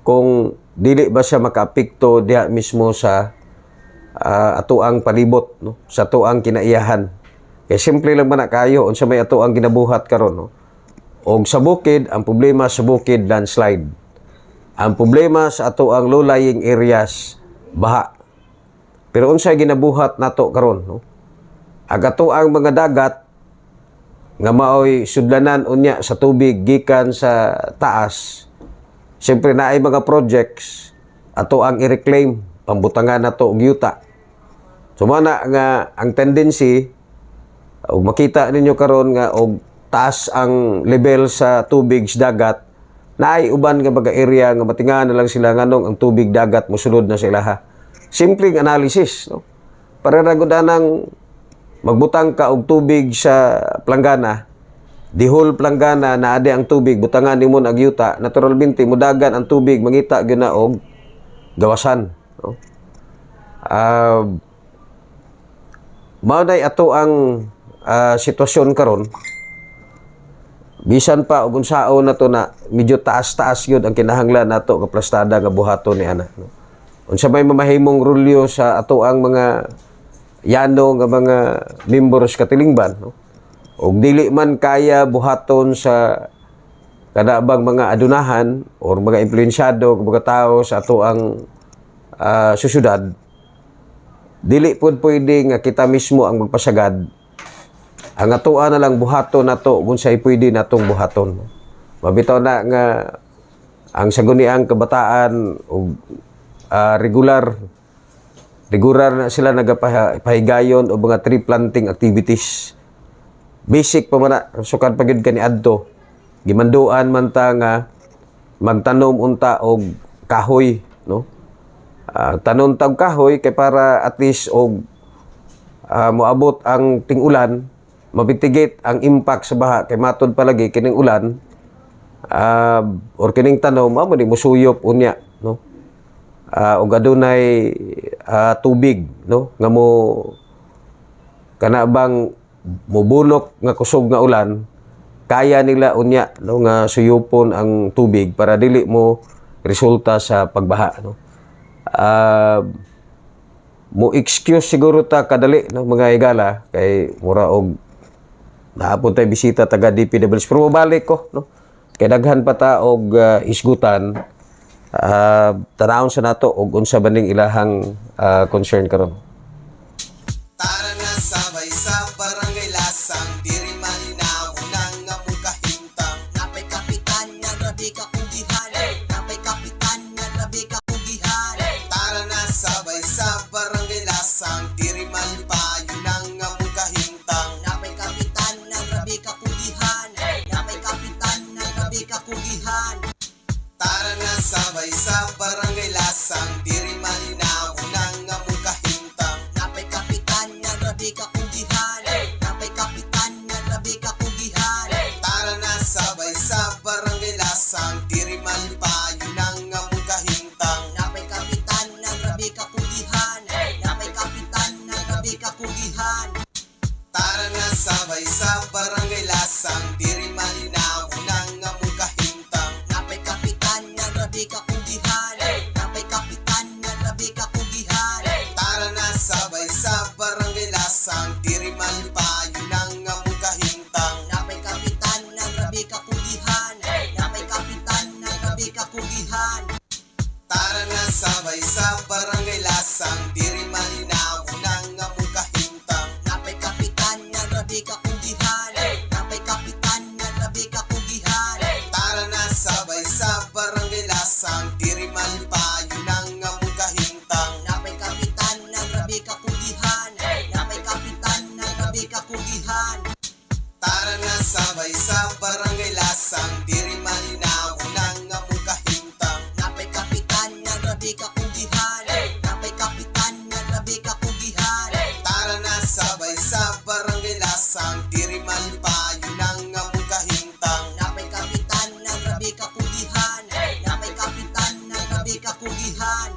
kung dili ba siya makaapekto diha mismo sa ato ang palibot, no, sa ato ang kinaiyahan. Kaya simple lang man na kayo unsa may ato ang ginabuhat karon, no. Og sa bukid, ang problema sa bukid landslide. Ang problema sa ato ang low-lying areas baha. Pero unsay ginabuhat nato karon, no? Ang ato ang mga dagat nga maoy sudlanan unya sa tubig gikan sa taas. Siyempre naay mga projects ato ang i-reclaim pambutangan nato og yuta. So mana nga ang tendency og makita ninyo karon nga og taas ang level sa tubig sa dagat, naay uban nga mga area nga matingan na lang sila nganong ang tubig dagat mosulod na sa ilaha. Simpleng analysis, no? Para ra gud anang magbutang ka og tubig sa planggana, the whole planggana na ade ang tubig butangan nimo og yuta, naturalmente mudagan ang tubig mangita gyud na og gawasan, no? Mao nay ato ang sitwasyon karon. Bisan pa og unsaon nato na medyo taas-taas gyud ang kinahanglan nato nga plastada nga buhaton ni ana, no? Unsa may mamahimong rulyo sa ato ang mga yano nga mga members katilingban, no? Og dili man kaya buhaton sa kanabang mga adunahan or mga impluwensyado mga tao sa ato ang susyudad, dili pud pwede nga kita mismo ang magpasagad. Ang atoa na lang buhaton nato kung sa'y pwede natong buhaton. Mabitaw na nga ang saguniang kabataan o regular na sila nagapahigayon o mga tree planting activities. Basic pa man na, sukad pagid ka ni adto. Gimanduan man ta nga magtanom unta og kahoy, no? Tanom tag kahoy kay para at least og moabot ang ting-ulan, mabitigate ang impact sa baha kay matod palagi kining ulan or kining tanom amo ni musuyop unya, no. Og adunay tubig, no, nga mo kana bang mubunok nga kusog nga ulan, kaya nila unya, no, nga suyupon ang tubig para dili mo resulta sa pagbaha, no. Mo excuse siguro ta kadali, no, mga higala kay mura og naapon tay bisita taga DPWH, pero mabalik ko, no, kay daghan pa ta og isgutan. Tanawon sa nato og unsa baning ilahang concern karon. Tara na sabay sa Barangay Lasang, diri malinaw nang nga mong kahintang. Napay kapitan nga grabe ka kugihan, napay kapitan nga grabe ka kugihan. Tara na sabay sa Barangay Lasang, diri malipayo nang nga mong kahintang. Napay kapitan nga grabe ka kugihan, napay kapitan nga grabe ka kugihan. barangay lasang diri malinaw nang among kahimtang. Napay kapitan nga grabe ka kugihan, napay kapitan nga grabe ka kugihan. Tara na sabay sa barangay lasang diri malipayon nang among kahimtang. Napay kapitan nga grabe ka kugihan, napay kapitan nga grabe ka kugihan. Tara na sabay sa barangay lasang diri malinaw nang among kahimtang. Napay kapitan nga grabe ka kugihan, napay kapitan nga grabe ka kugihan. Tara na sabay sa barangay lasang diri malipayon nang among kahimtang. Napay kapitan nga grabe ka kugihan, napay kapitan nga grabe ka kugihan. Tara na sabay sa barangay lasang diri malinaw nang among kahimtang. Napay kapitan nga grabe ka kugihan, napay kapitan nga grabe ka kugihan. Tara na sabay sa barangay lasang diri malipayon nang among kahimtang. Napay kapitan nga grabe ka kugihan, napay kapitan nga grabe ka kugihan.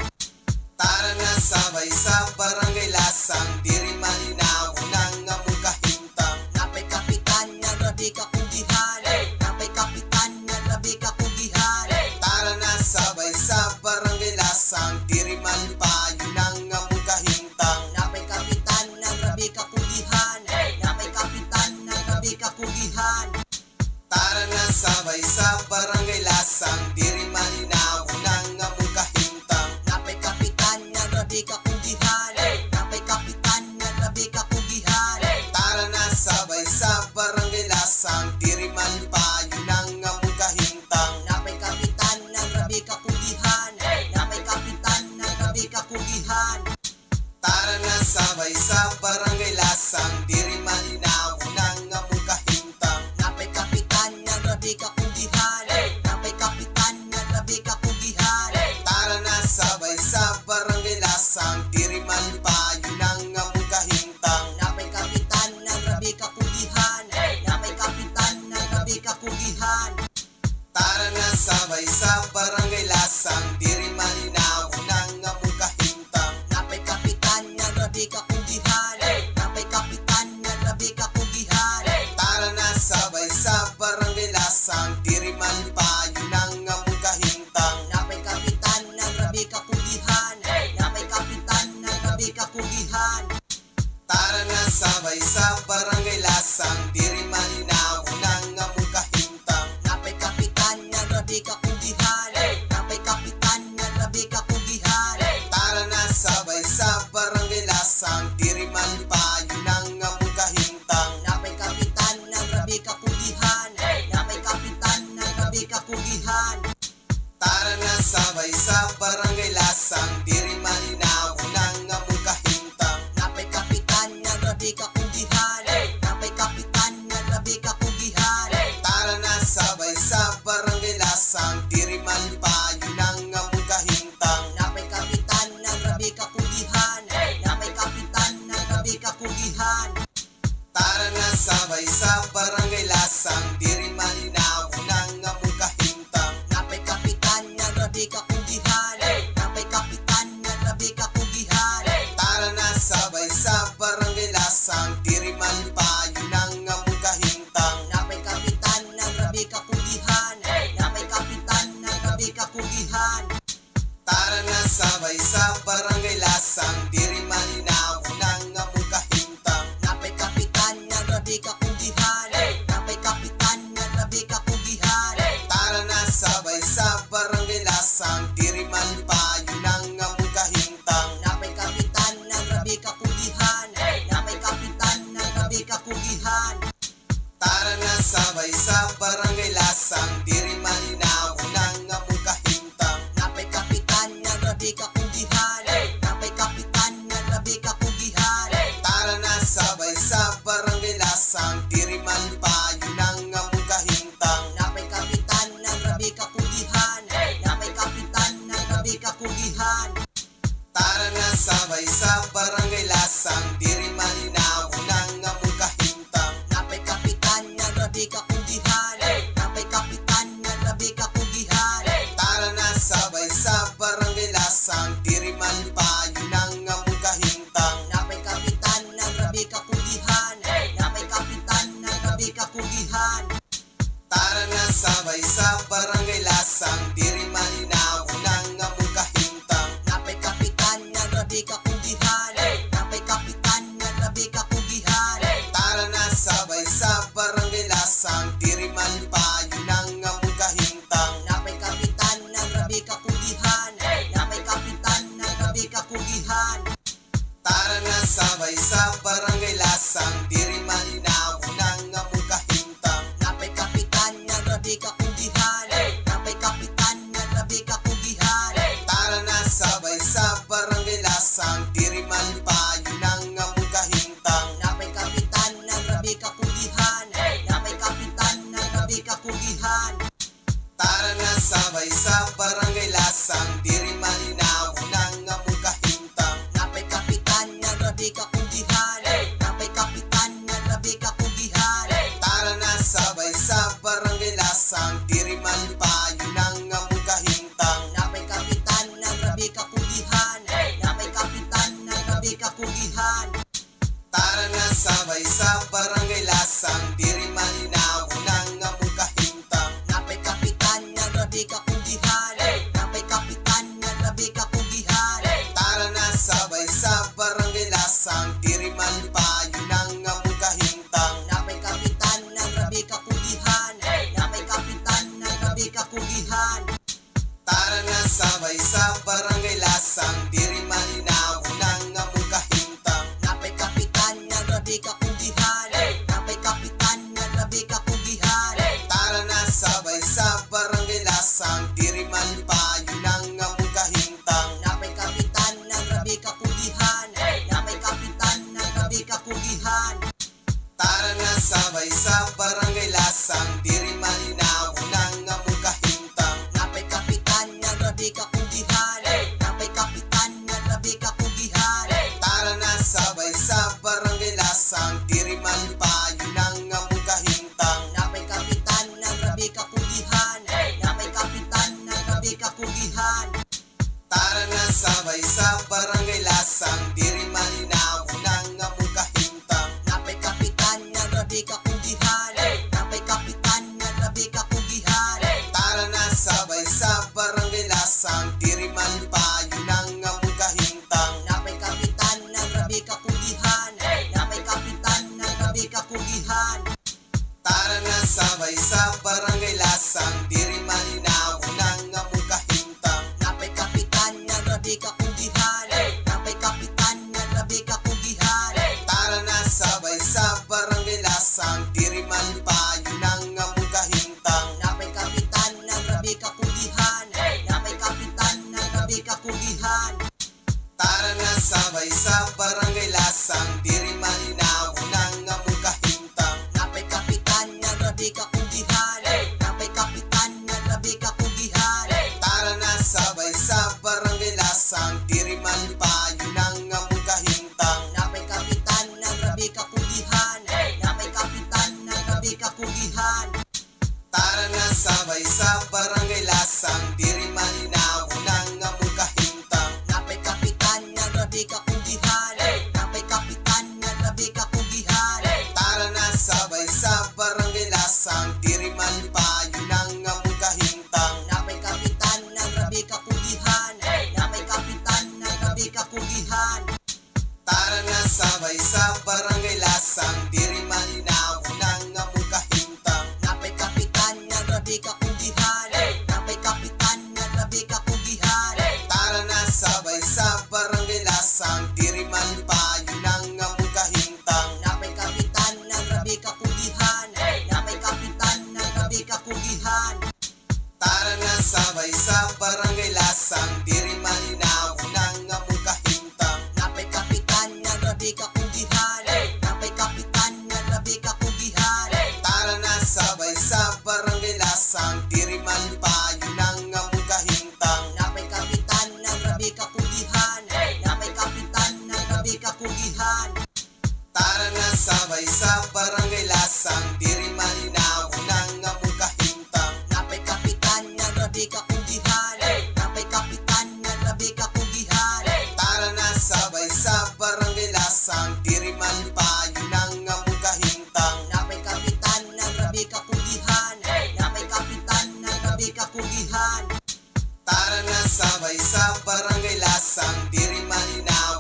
Tara na sabay sa barangay lasang diri malinaw nang among kahimtang. Napay kapitan nga grabe ka kugihan, napay kapitan nga grabe ka kugihan. Tara na sabay sa barangay lasang diri malipayon nang among kahimtang. Napay kapitan nga grabe ka kugihan, napay kapitan nga grabe ka kugihan. Tara na sabay sa barangay lasang diri malinaw nang among kahimtang. Napay kapitan nga grabe ka kugihan, napay kapitan nga grabe ka kugihan. Tara na sabay sa barangay lasang diri malipayon nang among kahimtang. Napay kapitan nga grabe ka kugihan, napay kapitan nga grabe ka kugihan. Tara na sabay sa barangay lasang diri malinaw nang among kahimtang. Napay kapitan nga grabe ka kugihan, napay kapitan nga grabe ka kugihan. Tara na sabay sa barangay lasang diri malipayon nang among kahimtang. Napay kapitan nga grabe ka kugihan, napay kapitan nga grabe ka kugihan. Tara na sabay sa barangay lasang diri malinaw nang among kahimtang. Napay kapitan nga grabe ka kugihan, napay kapitan nga grabe ka kugihan. Tara na sabay sa barangay lasang diri malipayon nang among kahimtang. Napay kapitan nga grabe ka kugihan, napay kapitan nga grabe ka kugihan. Tara na sabay sa barangay lasang diri malinaw nang among kahimtang. Napay kapitan nga grabe ka kugihan, napay kapitan nga grabe ka kugihan. Tara na sabay sa barangay lasang diri malipayon nang among kahimtang. Napay kapitan nga grabe ka kugihan, napay kapitan nga grabe ka kugihan. Tara na sabay sa barangay lasang diri malinaw nang among kahimtang. Napay kapitan nga grabe ka kugihan, napay kapitan nga grabe ka kugihan. Tara na sabay sa barangay lasang diri malipayon nang among kahimtang. Napay kapitan nga grabe ka kugihan, napay kapitan nga grabe ka kugihan. Tara na sabay sa barangay lasang diri malinaw nang among kahimtang. Napay kapitan nga grabe ka kugihan, napay kapitan nga grabe ka kugihan. Tara na sabay sa barangay lasang diri malipayon nang among kahimtang. Napay kapitan nga grabe ka kugihan, napay kapitan nga grabe ka kugihan. Tara na sabay sa barangay lasang diri malinaw nang among kahimtang. Napay kapitan nga grabe ka kugihan, napay kapitan nga grabe ka kugihan. Tara na sabay sa barangay lasang diri malipayon nang among kahimtang. Napay kapitan nga grabe ka kugihan, napay kapitan nga grabe ka kugihan. Tara na sabay sa barangay lasang diri malinaw nang among kahimtang. Napay kapitan nga grabe ka kugihan, napay kapitan nga grabe ka kugihan. Tara na sabay sa barangay lasang diri malipayon nang among kahimtang. Napay kapitan nga grabe ka kugihan, napay kapitan nga grabe ka kugihan. Tara na sabay sa barangay lasang diri malinaw nang among kahimtang. Napay kapitan nga grabe ka kugihan, napay kapitan nga grabe ka kugihan. Tara na sabay sa barangay lasang diri malipayon nang among kahimtang. Napay kapitan nga grabe ka kugihan, napay kapitan nga grabe grabe kapugihan. Napay kapitan nga grabe kapugihan. Tara na sabay sa barangay lasang, diri malipayo nang among kahintang. Napay kapitan nga grabe kapugihan. Napay kapitan nga grabe kapugihan. Tara na sabay sa barangay lasang, diri malinaw nang among kahintang. Napay kapitan nga grabe kapugihan. Napay kapitan nga grabe kapugihan. Tara na sabay sa barangay lasang, diri malipayo nang among kahintang. Napay kapitan nga grabe kapugihan. Napay kapitan nga grabe kapugihan. Tara na sabay sa barangay lasang, diri malinaw nang among kahintang. Napay kapitan nga grabe kapugihan. Napay kapitan nga grabe kapugihan. Tara na sabay sa barangay lasang, diri malipayo nang among kahintang. Napay kapitan nga grabe kapugihan. Napay kapitan nga grabe kapugihan. Tara na sabay sa barangay lasang, diri malinaw nang among kahintang. Napay kapitan nga grabe kapugihan. Napay kapitan nga grabe kapugihan. Tara na sabay sa barangay lasang, diri malipayo nang among kahintang. Napay kapitan nga grabe kapugihan. Napay kapitan nga grabe kapugihan. Tara na sabay sa barangay lasang, diri malinaw nang among kahintang. Napay kapitan nga grabe kapugihan. Napay kapitan nga grabe kapugihan. Tara na sabay sa barangay lasang, diri malipayo nang among kahintang. Napay kapitan nga grabe kapugihan. Napay kapitan nga grabe kapugihan. Tara na sabay sa barangay lasang, diri malinaw nang among kahintang. Napay kapitan nga grabe kapugihan. Napay kapitan nga grabe kapugihan. Tara na sabay sa barangay lasang, diri malipayo nang among kahintang. Napay kapitan nga grabe kapugihan. Napay kapitan nga grabe kapugihan. Tara na sabay sa barangay lasang, diri malinaw nang among kahintang. Napay kapitan nga grabe kapugihan. Napay kapitan nga grabe kapugihan. Tara na sabay sa barangay lasang, diri malipayo nang among kahintang. Napay kapitan nga grabe kapugihan. Napay kapitan nga grabe kapugihan. Tara na sabay sa barangay lasang, diri malinaw nang among kahintang. Napay kapitan nga grabe kapugihan. Napay kapitan nga grabe kapugihan. Tara na sabay sa barangay lasang, diri malipayo nang among kahintang. Napay kapitan nga grabe kapugihan. Napay kapitan nga grabe kapugihan. Tara na sabay sa barangay lasang, diri malinaw nang among kahintang. Napay kapitan nga grabe kapugihan. Napay kapitan nga grabe kapugihan. Tara na sabay sa barangay lasang, diri malipayo nang among kahintang. Napay kapitan nga grabe kapugihan. Napay kapitan nga grabe kapugihan. Tara na sabay sa barangay lasang, diri malinaw nang among kahintang. Napay kapitan nga grabe kapugihan. Napay kapitan nga grabe kapugihan. Tara na sabay sa barangay lasang, diri malipayo nang among kahintang. Napay kapitan nga grabe kapugihan. Napay kapitan nga grabe kapugihan. Tara na sabay sa barangay lasang, diri malinaw nang among kahintang. Napay kapitan nga grabe kapugihan. Napay kapitan nga grabe kapugihan. Tara na sabay sa barangay lasang, diri malipayo nang among kahintang. Napay kapitan nga grabe kapugihan. Napay kapitan nga grabe kapugihan. Tara na sabay sa barangay lasang, diri malinaw nang among kahintang. Napay kapitan nga grabe kapugihan. Napay kapitan nga grabe kapugihan. Tara na sabay sa barangay lasang, diri malipayo nang among kahintang. Napay kapitan nga grabe kapugihan. Napay kapitan nga grabe kapugihan. Tara na sabay sa barangay lasang, diri malinaw nang among kahintang. Napay kapitan nga grabe kapugihan. Napay kapitan nga grabe kapugihan. Tara na sabay sa barangay lasang, diri malipayo nang among kahintang. Napay kapitan nga grabe kapugihan. Napay kapitan nga grabe kapugihan. Tara na sabay sa barangay lasang, diri malinaw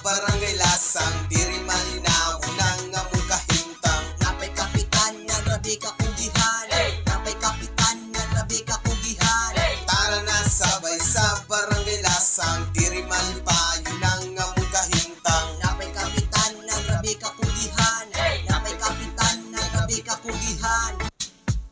barangay lasang diri malinaw nang among kahimtang. Napay kapitan nga grabe ka kugihan. Napay kapitan nga grabe ka kugihan. Tara na sabay sa barangay lasang diri malipayo nang among kahimtang. Napay kapitan nga grabe ka kugihan. Napay kapitan nga grabe ka kugihan.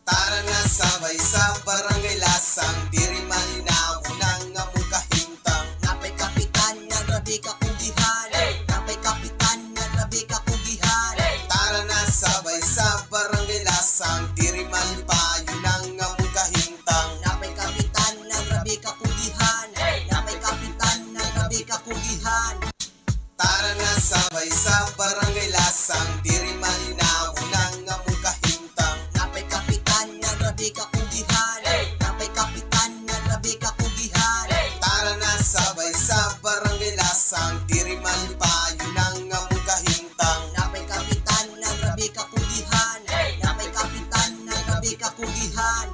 Tara na sabay sa barangay lasang diri malinaw nang among kahimtang. Napay kapitan nga grabe ka kugihan. Napay kapitan nga grabe ka kugihan. Tara na sabay sa barangay lasang diri malipayo nang among kahimtang. Napay kapitan nga grabe ka kugihan. Napay kapitan nga grabe ka kugihan. Tara na sabay sa barangay lasang diri malinaw nang among kahimtang. Napay kapitan nga grabe ka kugihan. Napay kapitan nga grabe ka kugihan. Tara na sabay sa barangay lasang diri malipayo nang among kahimtang. Napay kapitan nga grabe ka kugihan. Napay kapitan nga grabe ka kugihan.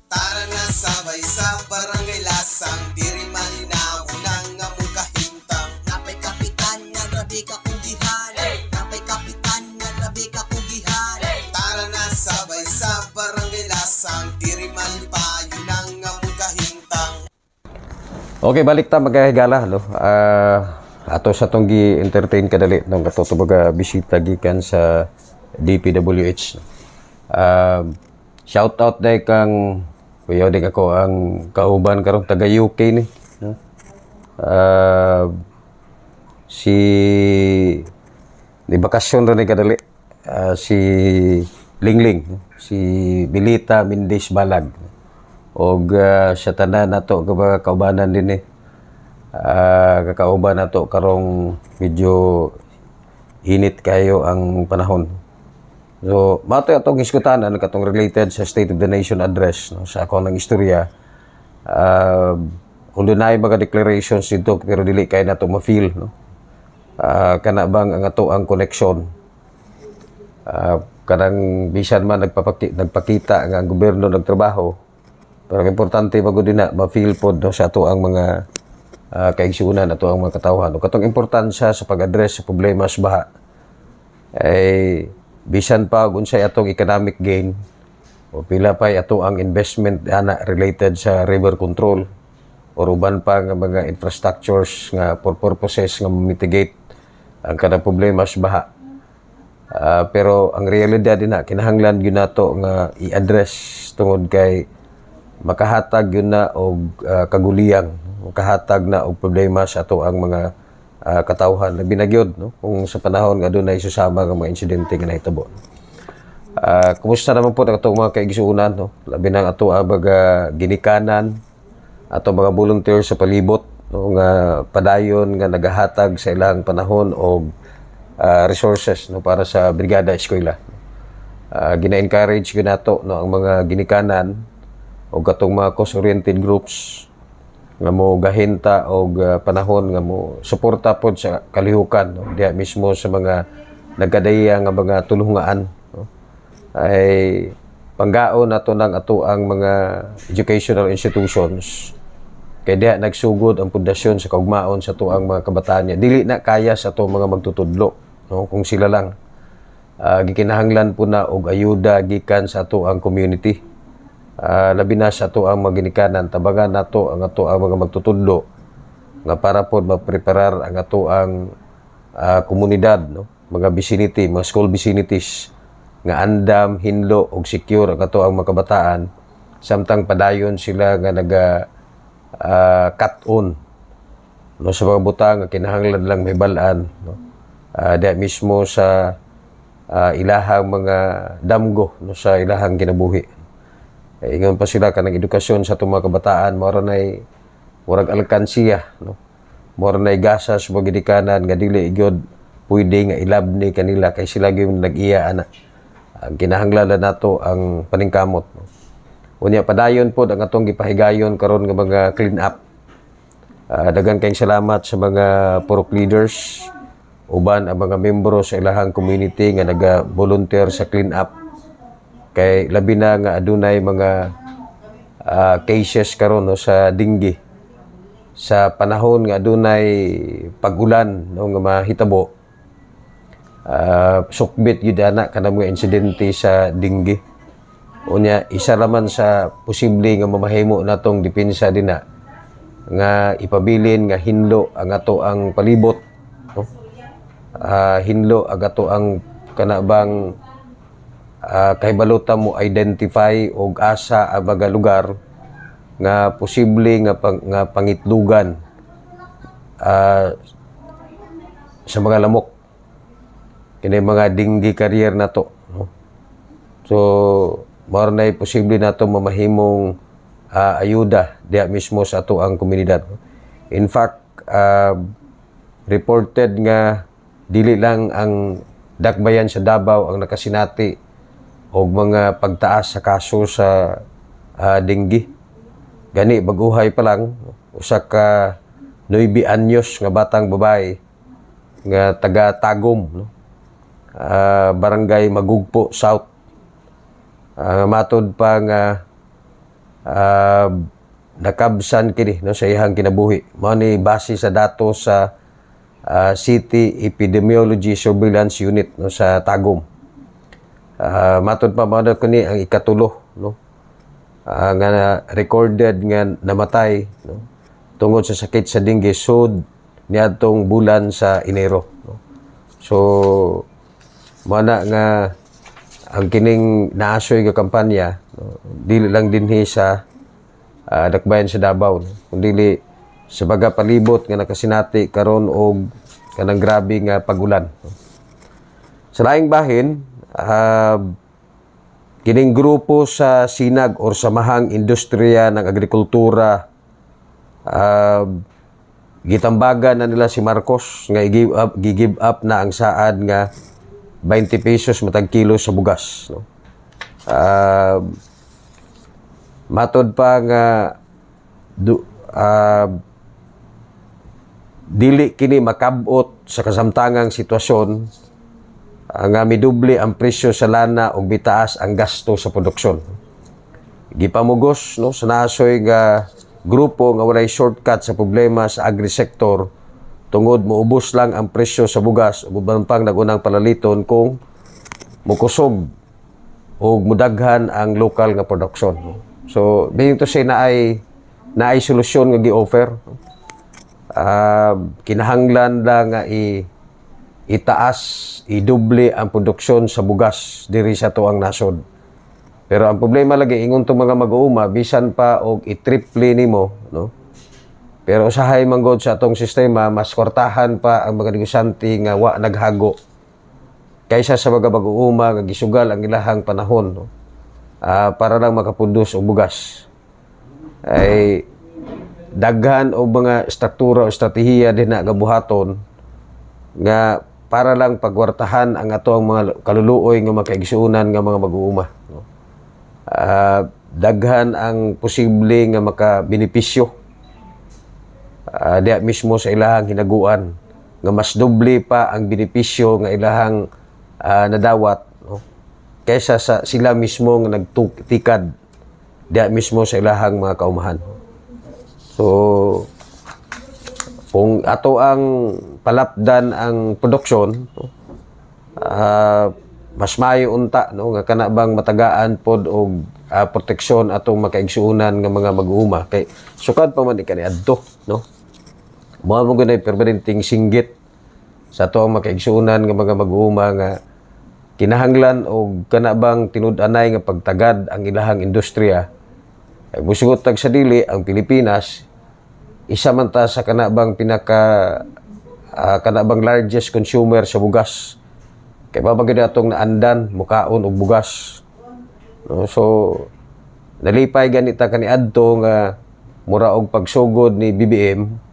Tara na sabay sa barangay lasang diri malinaw nang among kahimtang. Napay kapitan nga grabe ka kugihan. Napay kapitan nga grabe ka kugihan. Tara na sabay sa barangay lasang diri malipayo nang among kahimtang. Okay, balik ta magahigala no. Ato sa tong gi-entertain kadali nang katutubaga bisita gikan sa DPWH. Shout out day kang kuya din ako ang kauban karong taga UK ni. No? Si di bakasyon rin kadali. Si Lingling, si Bilita Mindis Balag. Og sa tanan nato mga kaubanan din kakauban nato karong medyo init kayo ang panahon. So mato atong iskutanan katong related sa State of the Nation address no, sa ako ng istorya. Although na mga declarations dito pero dili kay nato ma-feel no. Kana bang ang ato ang connection. Kanang bisan man nagpakita nga ang gobyerno nagtrabaho. Pero importante magud din na ma-feel pod no, sa ato ang mga kaigsunan ato ang mga katawhan. Katong importansya sa pag-address sa problema sa baha ay bisan pa unsay atong economic gain o pila pa ato ang investment ana related sa river control o uban pa nga mga infrastructures nga for purposes nga mitigate ang kanang problema sa baha. Pero ang realidad din na kinahanglan gyud nato nga i-address tungod kay makahatag yun na og kaguliyang, makahatag na og problema sa ato ang mga katawhan. Nabinagyod no kung sa panahon nga dunay susama nga mga insidente nga nahitabo. Kumusta naman po ang ato mga kaigsuunan no? Labi nang ato ang mga ginikanan, ato mga volunteer sa palibot no nga padayon nga nagahatag sa ilang panahon og resources no para sa brigada eskwela. Gina-encourage gyud nato no ang mga ginikanan o katong mga cause-oriented groups nga mo gahinta og panahon nga mo suporta pod sa kalihukan no? Diya mismo sa mga nagkadaya nga mga tulungaan no? Ay panggaon nato ng ato ang mga educational institutions kay diya nagsugod ang pundasyon sa kaugmaon sa ato ang mga kabataan niya. Dili na kaya sa ato mga magtutudlo no? Kung sila lang gikinahanglan po na og ayuda gikan sa ato ang community. Labi na sa ato ang mga ginikanan, tabangan nato ang ato ang mga magtutudlo nga para pod mapreparar ang ato ang komunidad no? Mga vicinity, mga school vicinities nga andam, hinlo og secure ang ato ang mga kabataan samtang padayon sila nga naga cut-on no sa mga butang nga kinahanglan lang mahibalaan no diya mismo sa ilahang mga damgo no sa ilahang kinabuhi. Ingon pa sila kanang edukasyon sa itong mga kabataan mora nay murag alkansiya no mora nay gasa sa mga ginikanan nga dili gyud pwede nga ilabni kanila kay sila gyud nag-iya ana. Ang kinahanglan nato ang paningkamot no. Unya padayon pod ang atong gipahigayon karon nga mga clean up. Daghang kayong salamat sa mga purok leaders uban ang mga membro sa ilahang community nga naga-volunteer sa clean up. Kay labi na nga adunay mga cases karon no sa dinggi sa panahon nga adunay pag-ulan no nga mahitabo, sukbit gyud ana kanang mga insidente sa dinggi. Unya isa raman sa posible nga mamahimo natong depensa dinha nga ipabilin nga hinlo ang ato ang palibot, no? Hinlo ang ato ang kanabang kahibalutan mo identify og asa ang mga lugar nga posible nga pangitlugan sa mga lamok kini mga dinggi career na to, no? So mao na posible nato mamahimong ayuda diya mismo sa ato ang komunidad. In fact, reported nga dili lang ang dakbayan sa Davao ang nakasinati og mga pagtaas sa kaso sa dinggi. Gani baguhay pa lang usa ka 9 anyos nga batang babae nga taga Tagum, no? Barangay Magugpo South. Matod pa nga nakabsan kini no sa iyang kinabuhi. Mao ni base sa datos sa City Epidemiology Surveillance Unit no sa Tagum. Matod pa mao kini ang ikatulo, no? Nga recorded nga namatay, no? Tungod sa sakit sa dengue sud niadtong bulan sa Enero, no? So mana nga ang kining naasoy nga kampanya, no, dili lang dinhi sa dakbayan sa Davao, no, kundi sa baga palibot nga nakasinati karon og kanang grabe nga pagulan, no. Sa laing bahin, kining grupo sa Sinag or Samahang Industriya ng Agrikultura, gitambagan na nila si Marcos nga i-give up na ang saad nga 20 pesos matag kilo sa bugas, no? Matod pa nga dili kini makabot sa kasamtangang sitwasyon nga midoble ang presyo sa lana ug bitaas ang gasto sa produksyon. Gipamugos, no, sa nasoy nga grupo nga walay shortcut sa problema sa agri-sector tungod moubos lang ang presyo sa bugas ug uban pang nagunang palaliton kung mukusog o mudaghan ang local nga production, no? So being to say naay solusyon nga gi-offer, no? Kinahanglan lang nga itaas, idoble ang produksyon sa bugas diri sa tuang nasod. Pero ang problema lagi ingon tong mga mag-uuma bisan pa og i-triple nimo, no? Pero usahay manggod sa atong sistema, mas kwartahan pa ang mga negosyante nga wa naghago kaysa sa mga mag-uuma nga gisugal ang ilahang panahon, no? Para lang makapundos og bugas. Ay daghan og mga struktura o estratehiya din na gabuhaton nga para lang pagwartahan ang atong mga kaluluoy nga makaigsuunan nga mga mag-uuma, no? Daghan ang posible nga makabenepisyo diya mismo sa ilahang hinaguan nga mas doble pa ang benepisyo nga ilahang nadawat, no? Kaysa sa sila mismo nga nagtuktikad diya mismo sa ilahang mga kaumahan. So kung ato ang palapdan ang produksyon, no, mas maayo unta, no, nga kana bang matagaan pod og proteksyon atong makaigsuunan nga mga mag-uuma kay sukad pa man ikani adto, no? Mao mo gunay permanenteng singgit sa ato ang makaigsuunan nga mga mag-uuma nga kinahanglan og kana bang tinud-anay nga pagtagad ang ilahang industriya. Ay musugot tag sa dili ang Pilipinas isa man ta sa kana bang kana bang largest consumer sa bugas. Kay babagid atong naandan mukaon og bugas, no? So nalipay ganita kaniadto nga mura og pagsugod ni BBM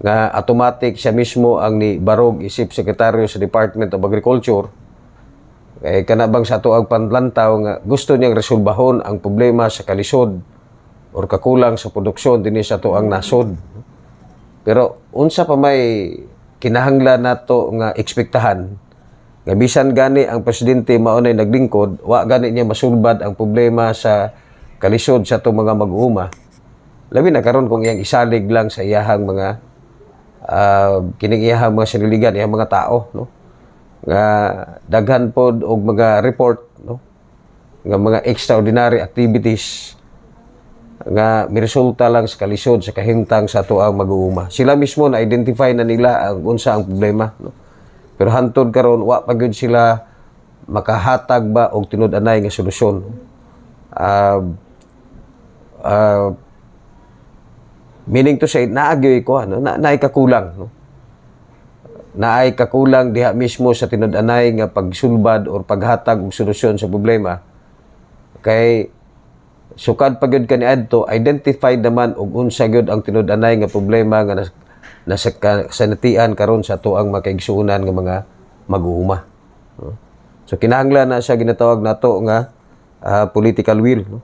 nga automatic siya mismo ang ni Barog isip sekretaryo sa Department of Agriculture. Kay kana bang sa tuag panlantaw nga gusto niyang resolbahon ang problema sa kalisod or kakulang sa produksyon dinhi sa tuang nasod. Pero unsa pa may kinahanglan nato nga ekspektahan nga bisan gani ang presidente maunay naglingkod, wa gani niya masulbad ang problema sa kalisod sa itong mga mag-uuma. labi na karon kung iyang isalig lang sa iyahang mga kining iyahang mga siniligan, iyang mga tao, no? Nga daghan pod og mga report, no? Nga mga extraordinary activities nga miresulta lang sa kalisod sa kahimtang sa ato ang mag-uuma. Sila mismo na identify na nila ang unsa ang problema, no? Pero hantod karon wa pa gyud sila makahatag ba og tinud-anay nga solusyon. Meaning to say, naagyoy ko, naay kakulang. No? Naay kakulang diha mismo sa tinud-anay nga pagsulbad or paghatag og solusyon sa problema. Kay sukad pa gyud kaniadto, identified naman og unsa gyud ang tinud-anay nga problema nga nasa kasanatian karon sa tuang makaigsuonan nga mga mag-uuma. No? So kinahanglan na siya ginatawag nato nga political will. No?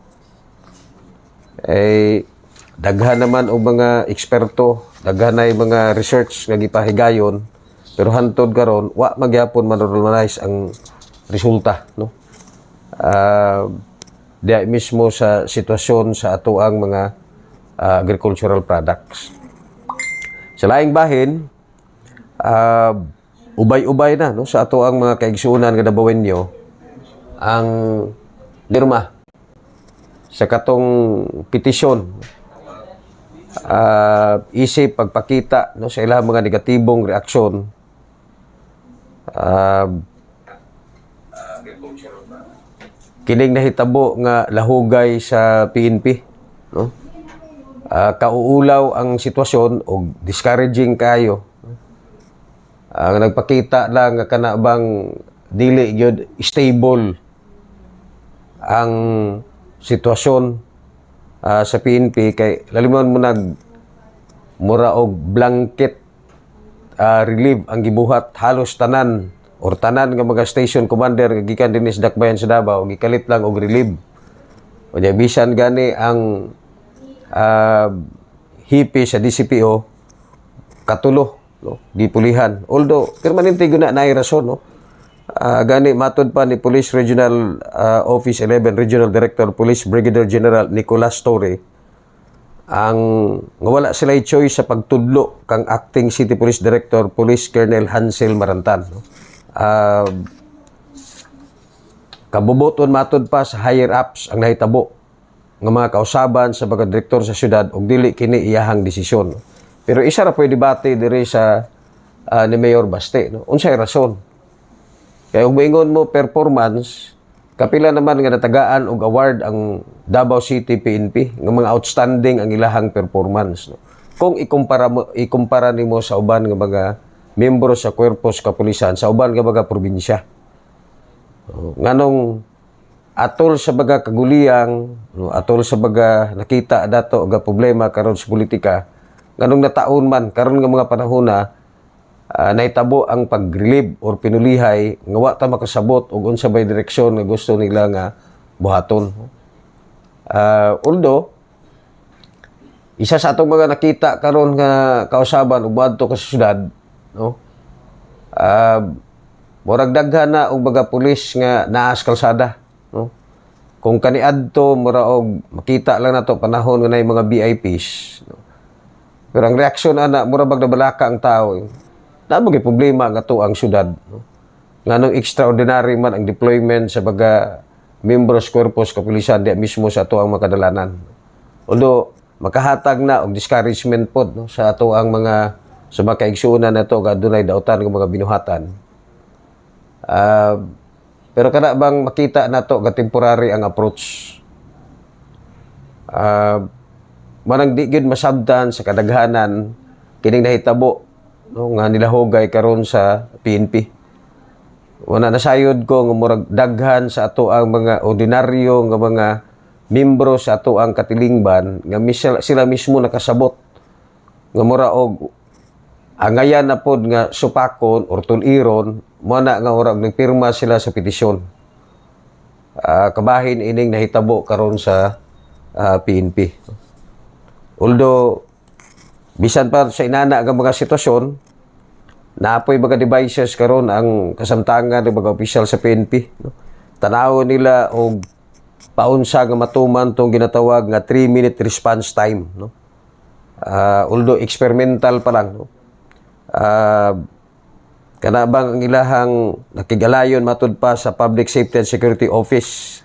Daghan naman og mga eksperto, daghan na mga research nga gipahigayon, pero hantod karon wa magyapon ma-normalize ang resulta, no? Diya mismo sa sitwasyon sa ato ang mga agricultural products. Sa laing bahin, ubay-ubay na, no, sa ato ang mga kaigsuonan nga Dabawenyo ang dirma sa katong petisyon, isip pagpakita, no, sa ilang mga negatibong reaksyon kining nahitabo nga lahugay sa PNP, no? Kauulaw ang sitwasyon o discouraging kayo, no? Ang nagpakita lang nga kana bang dili gyud stable ang sitwasyon sa PNP kay lalimon mo mura og blanket relief ang gibuhat halos tanan or tanan nga mga station commander nga gikan dinhi sa Dakbayan sa Davao gikalit lang og relief. Unya bisan gani ang hipi sa DCPO katulo, no, gipulihan. Although permanente gyud na naay rason, no. Gani matud pa ni Police Regional Office 11 Regional Director Police Brigadier General Nicolas Torre ang nga wala sila choice sa pagtudlo kang acting City Police Director Police Colonel Hansel Marantan, no? Kabubuton matud pa sa higher ups ang nahitabo nga mga kausaban sa mga direktor sa syudad og dili kini iyahang desisyon, no? Pero isa ra pwede debate diri sa ni Mayor Baste, no? Unsay rason? Kaya kung maingon mo performance, kapila naman nga natagaan og award ang Davao City PNP nga mga outstanding ang ilahang performance, no? Kung ikumpara nimo sa uban nga mga miyembro sa kuerpos kapulisan sa uban nga mga probinsya. Nganong atol sa baga kaguliyang, no, atol sa baga nakita dato nga problema karon sa politika, nganong nataon man karon nga mga panahon na nahitabo ang pag-relieve or pinulihay nga wa ta makasabot og unsa bay direksyon nga gusto nila nga buhaton. Although isa sa atong mga nakita karon nga kausaban ug adto ka sa syudad, no, murag daghan na og mga pulis nga naa sa kalsada, no. Kung kaniadto mura og makita lang nato panahon nga nay mga VIPs, no. Pero ang reaksyon ana mura bag nabalaka ang tao, nabagay problema nga to ang syudad, no? Nganong extraordinary man ang deployment sa mga membros korpos kapulisan diya mismo sa ato ang makadalanan. Although makahatag na og discouragement pod, no, sa ato ang mga sa makaigsuonan nato nga dunay dautan ng mga binuhatan. Pero kana bang makita nato nga temporary ang approach. Manang di gyud masabtan sa kadaghanan kining nahitabo, no, nga nilahugay karon sa PNP. Wala nasayod ko nga murag daghan sa ato ang mga ordinaryo nga mga membro sa ato ang katilingban nga sila mismo nakasabot nga mura og angayan na pod nga supakon or tuliron mo na nga murag nagpirma sila sa petisyon. Kabahin ining nahitabo karon sa PNP. Although bisan pa sa inana nga mga sitwasyon, naapoy mga devices karon ang kasamtangan ng mga opisyal sa PNP, no? Tanaw nila og paunsa nga matuman tong ginatawag nga 3-minute response time, no? although experimental pa lang, no? Kana bang ang ilahang nakigalayon matud pa sa Public Safety and Security Office,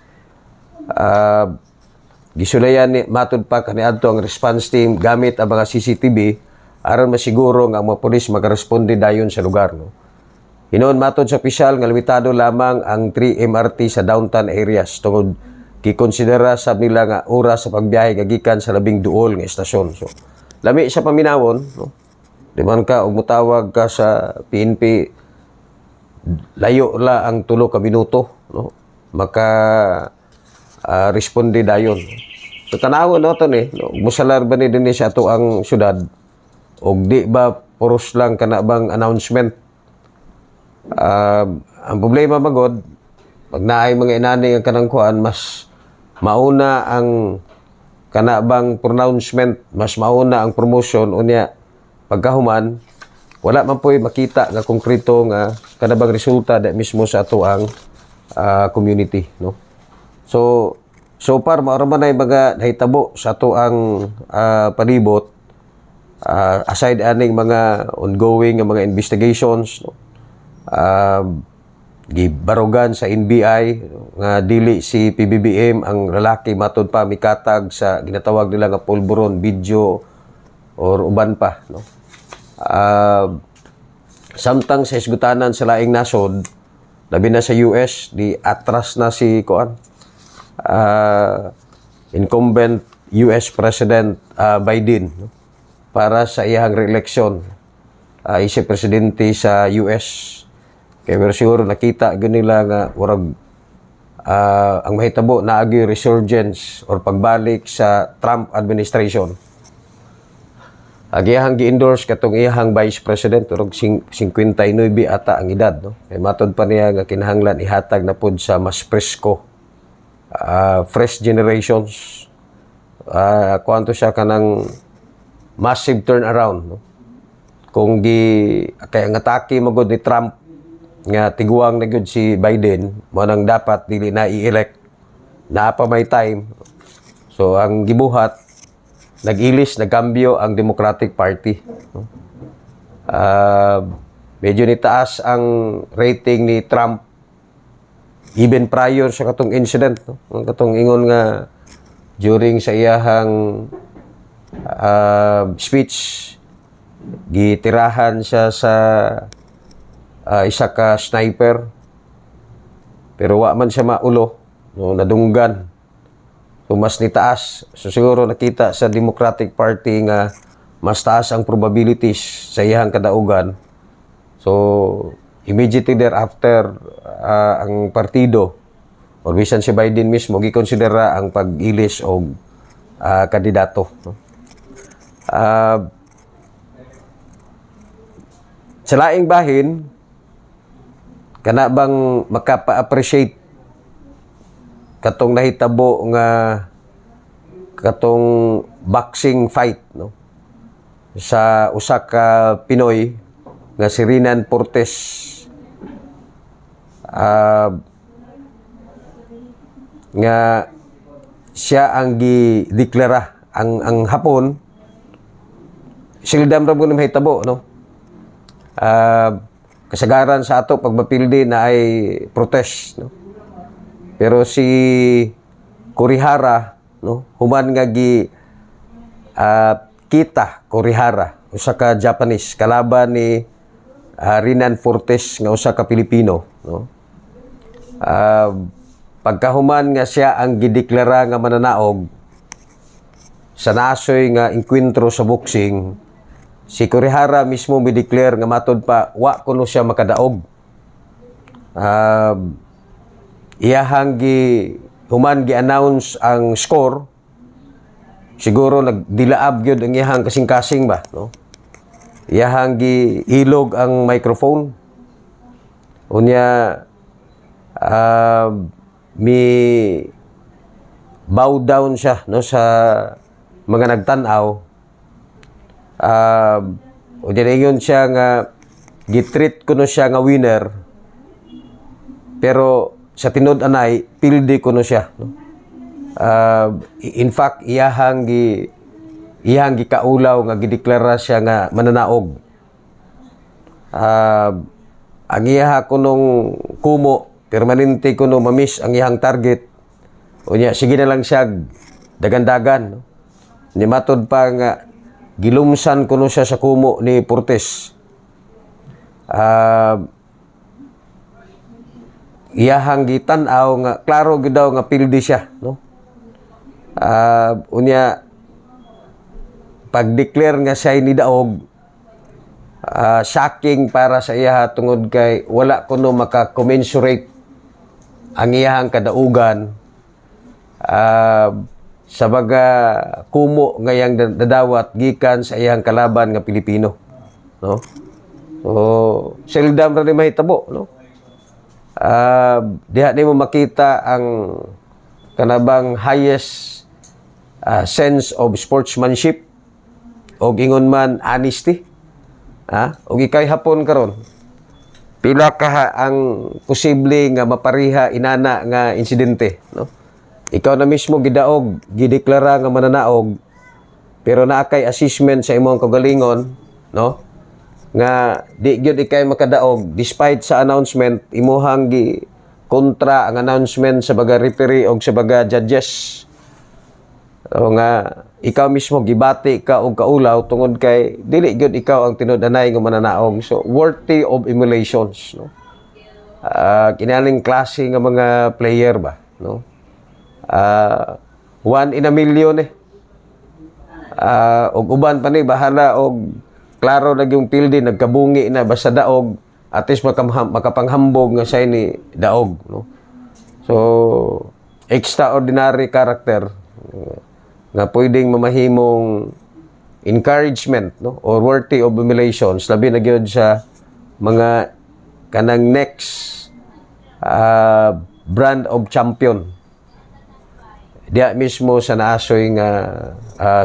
gisulayan ni matud pa kaniadto ang response team gamit ang mga CCTV aron masiguro nga ang mga pulis magaresponde dayon sa lugar, no? Hinon matud sa opisyal nga limitado lamang ang 3 MRT sa downtown areas tungod gikonsidera sa nila nga oras sa pagbiyahe gagikan sa labing duol nga estasyon. So lami sa paminawon, no? Di man ka og mutawag ka sa PNP, layo la ang 3 ka minuto, no? Maka responde dayon. So tanawon no to ni, no? Musalar ba ni dinhi sa ato ang syudad og di ba puros lang kana bang announcement. Ang problema magod pag naay mga inani ang kanang kuan, mas mauna ang kana bang pronouncement, mas mauna ang promotion unya pagkahuman wala man po'y makita nga konkreto nga kanabang resulta da mismo sa ato ang community, no? So far mao man ay mga nahitabo sa ato ang palibot, aside aning mga ongoing nga mga investigations, no? Gibarugan sa NBI nga dili si PBBM ang lalaki matud pa mikatag sa ginatawag nila nga pulburon video or uban pa, no? Samtang sa isgutanan sa laing nasod, labi na sa US, di atras na si incumbent US President Biden, no? Para sa iyang re-election, isip presidente sa US. Kaya pero siguro nakita nila nga warag ang mahitabo na agi resurgence or pagbalik sa Trump administration. Agihang gi-endorse katong iyahang Vice President urog 59 ata ang edad, no? Kay matod pa niya nga kinahanglan ihatag na pud sa mas presko, fresh generations. Kuanto siya kanang massive turnaround, no? Kung kay ang atake magod ni Trump nga tiguang na gyud si Biden, mo nang dapat dili na i-elect, na pa may time. So ang gibuhat nag-ilis, nagkambyo ang Democratic Party, no? Medyo nitaas ang rating ni Trump even prior sa katong incident, no? Ang katong ingon nga during sa iyahang speech gitirahan siya sa isa ka sniper pero wa man siya maulo, no? Nadunggan. So mas nitaas. So siguro nakita sa Democratic Party nga mas taas ang probabilities sa iyang kadaugan. So immediately thereafter ang partido or bisan si Biden mismo gikonsidera ang pag-ilis og kandidato, no? Sa laing bahin kana bang makapa-appreciate katong nahitabo nga katong boxing fight, no? Sa usa ka Pinoy nga si Renan Portes, nga siya ang gideklara ang hapon sildam ra mo mahitabo, no? Kasagaran sa ato pagmapildi na ay protest, no? Pero si Kurihara, no, human nga kita Kurihara, usa ka Japanese kalaban ni Renan Portes nga usa ka Pilipino, no? Pagkahuman nga siya ang gideklara nga mananaog sa nasoy nga enkwentro sa boxing, si Kurihara mismo mideclare nga matod pa wa kuno siya makadaog. Iyahang human gi-announce ang score, siguro nagdilaab gyud ang iyahang kasing-kasing ba, no? Iyahang gi-ilog ang microphone. Unya mi bow down siya, no, sa mga nagtan-aw. O dinayon siya nga gitreat kuno siya nga winner, pero sa tinud anay pildi kuno siya, no? In fact iyahang iyang gikaulaw nga gideklara siya nga mananaog. Ang iya kunong kumo permanente kuno mamiss ang iyang target. Unya sige na lang siya dagan-dagan. No? Ni matod pa nga gilumsan kuno siya sa kumo ni Portes. Iyahang gitan-aw nga klaro gid daw nga pildi siya, no? Unya pag-declare nga siya ni daog, shocking para sa iya tungod kay wala kuno maka-commensurate ang iyahang kadaugan sa baga kumo nga yang dadawat gikan sa iyang kalaban nga Pilipino, no? So seldom ra ni mahitabo, no? Diha ni mo makita ang kanabang highest sense of sportsmanship o ingon man honesty. O ikay hapon karon pila ka ang posible nga mapariha inana nga insidente, no? Ikaw na mismo gidaog gideklara nga mananaog pero naa kay assessment sa imong kagalingon, no? Nga di gyud ikay makadaog despite sa announcement imuhang gi kontra ang announcement sa baga referee og sa baga judges. O nga ikaw mismo gibati ka og kaulaw tungod kay dili gyud ikaw ang tinud-anay nga mananaog. So worthy of emulations, no? Kinaling klase nga mga player ba, no? 1 in a million og uban pa ni bahala og klaro na yung pildi nagkabungi na basta daog at least makapanghambog nga siya ni daog, no? So extraordinary character nga pwedeng mamahimong encouragement, no, or worthy of emulations labi na gyud sa mga kanang next brand of champion diya mismo sa naasoy nga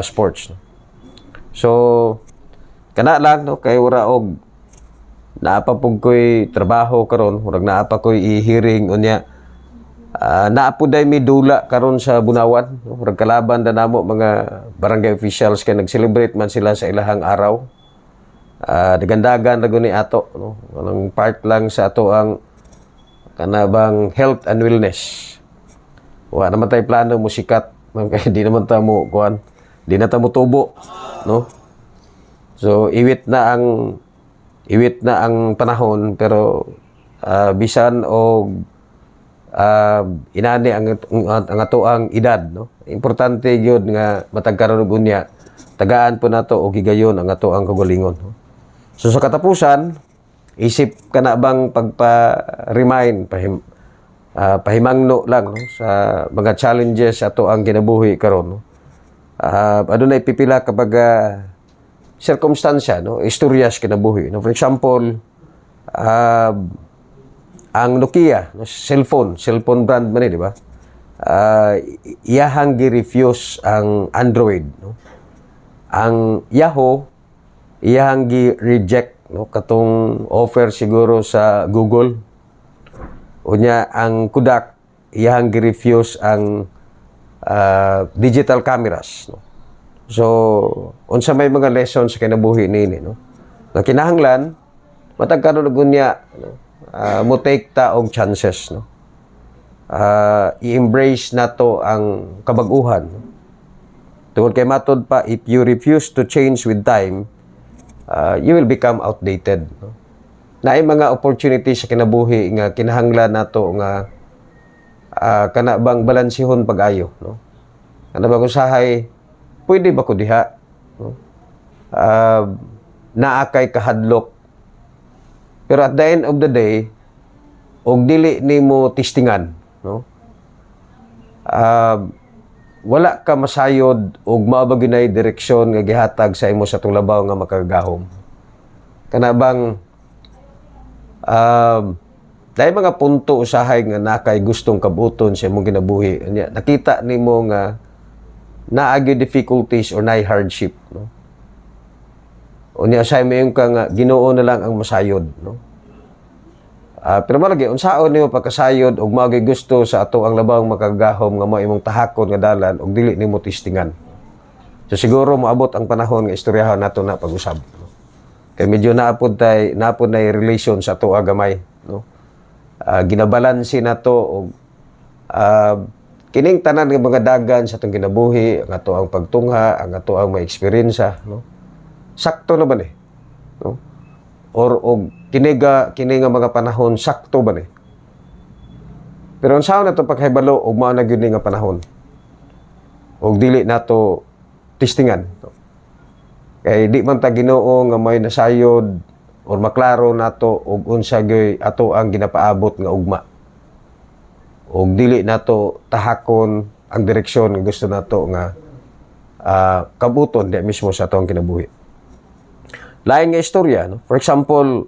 sports, no? So kana lang, no, kay ura og naapa pug koy trabaho karon, murag naapa koy i-hearing unya naapuday mi dula karon sa Bunawan, no? Murag kalaban na namo mga barangay officials kay nag-celebrate man sila sa ilahang araw. Dagandagan ra guni ato, no? Anong part lang sa ato ang kanabang health and wellness. Wa naman tay plano mo sikat, kay di naman ta mo kuan, di na ta mo tubo, no? So iwit na ang panahon pero bisan og inani ang atoang edad, no? Importante gyud nga matagkaron og unya tagaan po nato og higayon ang atoang kagalingon, no? So sa katapusan isip kana bang pagpa-remind pahimangno lang, no, sa mga challenges ato ang kinabuhi karon, no? Adunay pipila kapag circumstansya, no, istoryas kinabuhi, no? For example, ang Nokia, no, cellphone brand man di ba? Iyahang gi-refuse ang Android, no? Ang Yahoo iyahang gi-reject, no, katong offer siguro sa Google. Unya ang Kodak iyahang gi-refuse ang digital cameras, no? So, unsa may mga lessons sa kinabuhi nini, no? Na kinahanglan matag karon og unya, no, mo take ta og chances, no? I-embrace nato ang kabag-uhan, no? Tungod kay matod pa, if you refuse to change with time, you will become outdated, no? Naay mga opportunities sa kinabuhi nga kinahanglan nato nga kana bang balansihon pag-ayo, no? Kana bang usahay pwede ba ko diha, no? Naa kay kahadlok pero at the end of the day og dili nimo testingan, no, wala ka masayod og mabaginay direksyon nga gihatag sa imo sa tulabaw nga makagahom. Kana bang dahil mga punto usahay nga nakay gustong kabuton sa imong kinabuhi, nakita nimo nga naagi difficulties or naay hardship, no? Unya say mo yung nga Ginoo na lang ang masayod, no? Pero malagi unsaon nimo pagkasayod og maagi gusto sa ato ang labang makagahom nga mao imong tahakon nga dalan og dili nimo testingan. So siguro moabot ang panahon nga istoryahan nato na pag-usab. No? Kay medyo naapod na relation sa ato gamay, no? Ginabalansi nato og kining tanan nga mga dagan sa atong kinabuhi, ang ato ang pagtungha, ang ato ang may eksperyensya, no? Sakto na ba ni? No? Or kini nga mga panahon sakto ba ni? Pero unsa na to paghibalo og mao na gyud ni nga panahon? Og dili nato testingan. No? Kay di man ta Ginoo nga may nasayod or maklaro nato og unsa gyud ato ang ginapaabot nga ugma. Og dili nato tahakon ang direksyon nga gusto nato nga kabuton di mismo sa atong kinabuhi. Lain nga istorya, no? For example,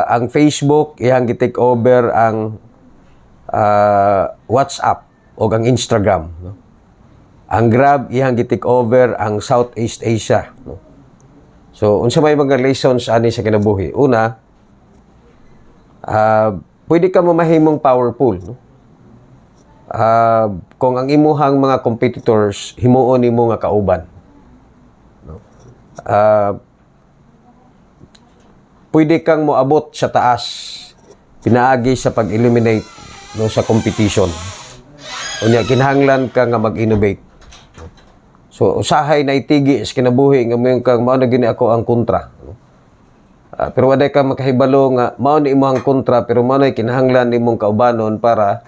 ang Facebook iyang gi-take over ang WhatsApp o ang Instagram, no? Ang Grab iyang gi-take over ang Southeast Asia, no? So unsa may mga lessons ani sa kinabuhi? Una, pwede ka mamahimong powerful, no? Kung ang imuhang mga competitors himuon nimo nga kauban, no? Pwede kang moabot sa taas pinaagi sa pag-eliminate, no, sa competition. Unya kinahanglan ka nga mag-innovate. So usahay na itigi sa kinabuhi nga mo kang mao na gini ako ang kontra, no? Pero waday ka makahibalo nga mao ni imong kontra pero mao na kinahanglan nimong kaubanon para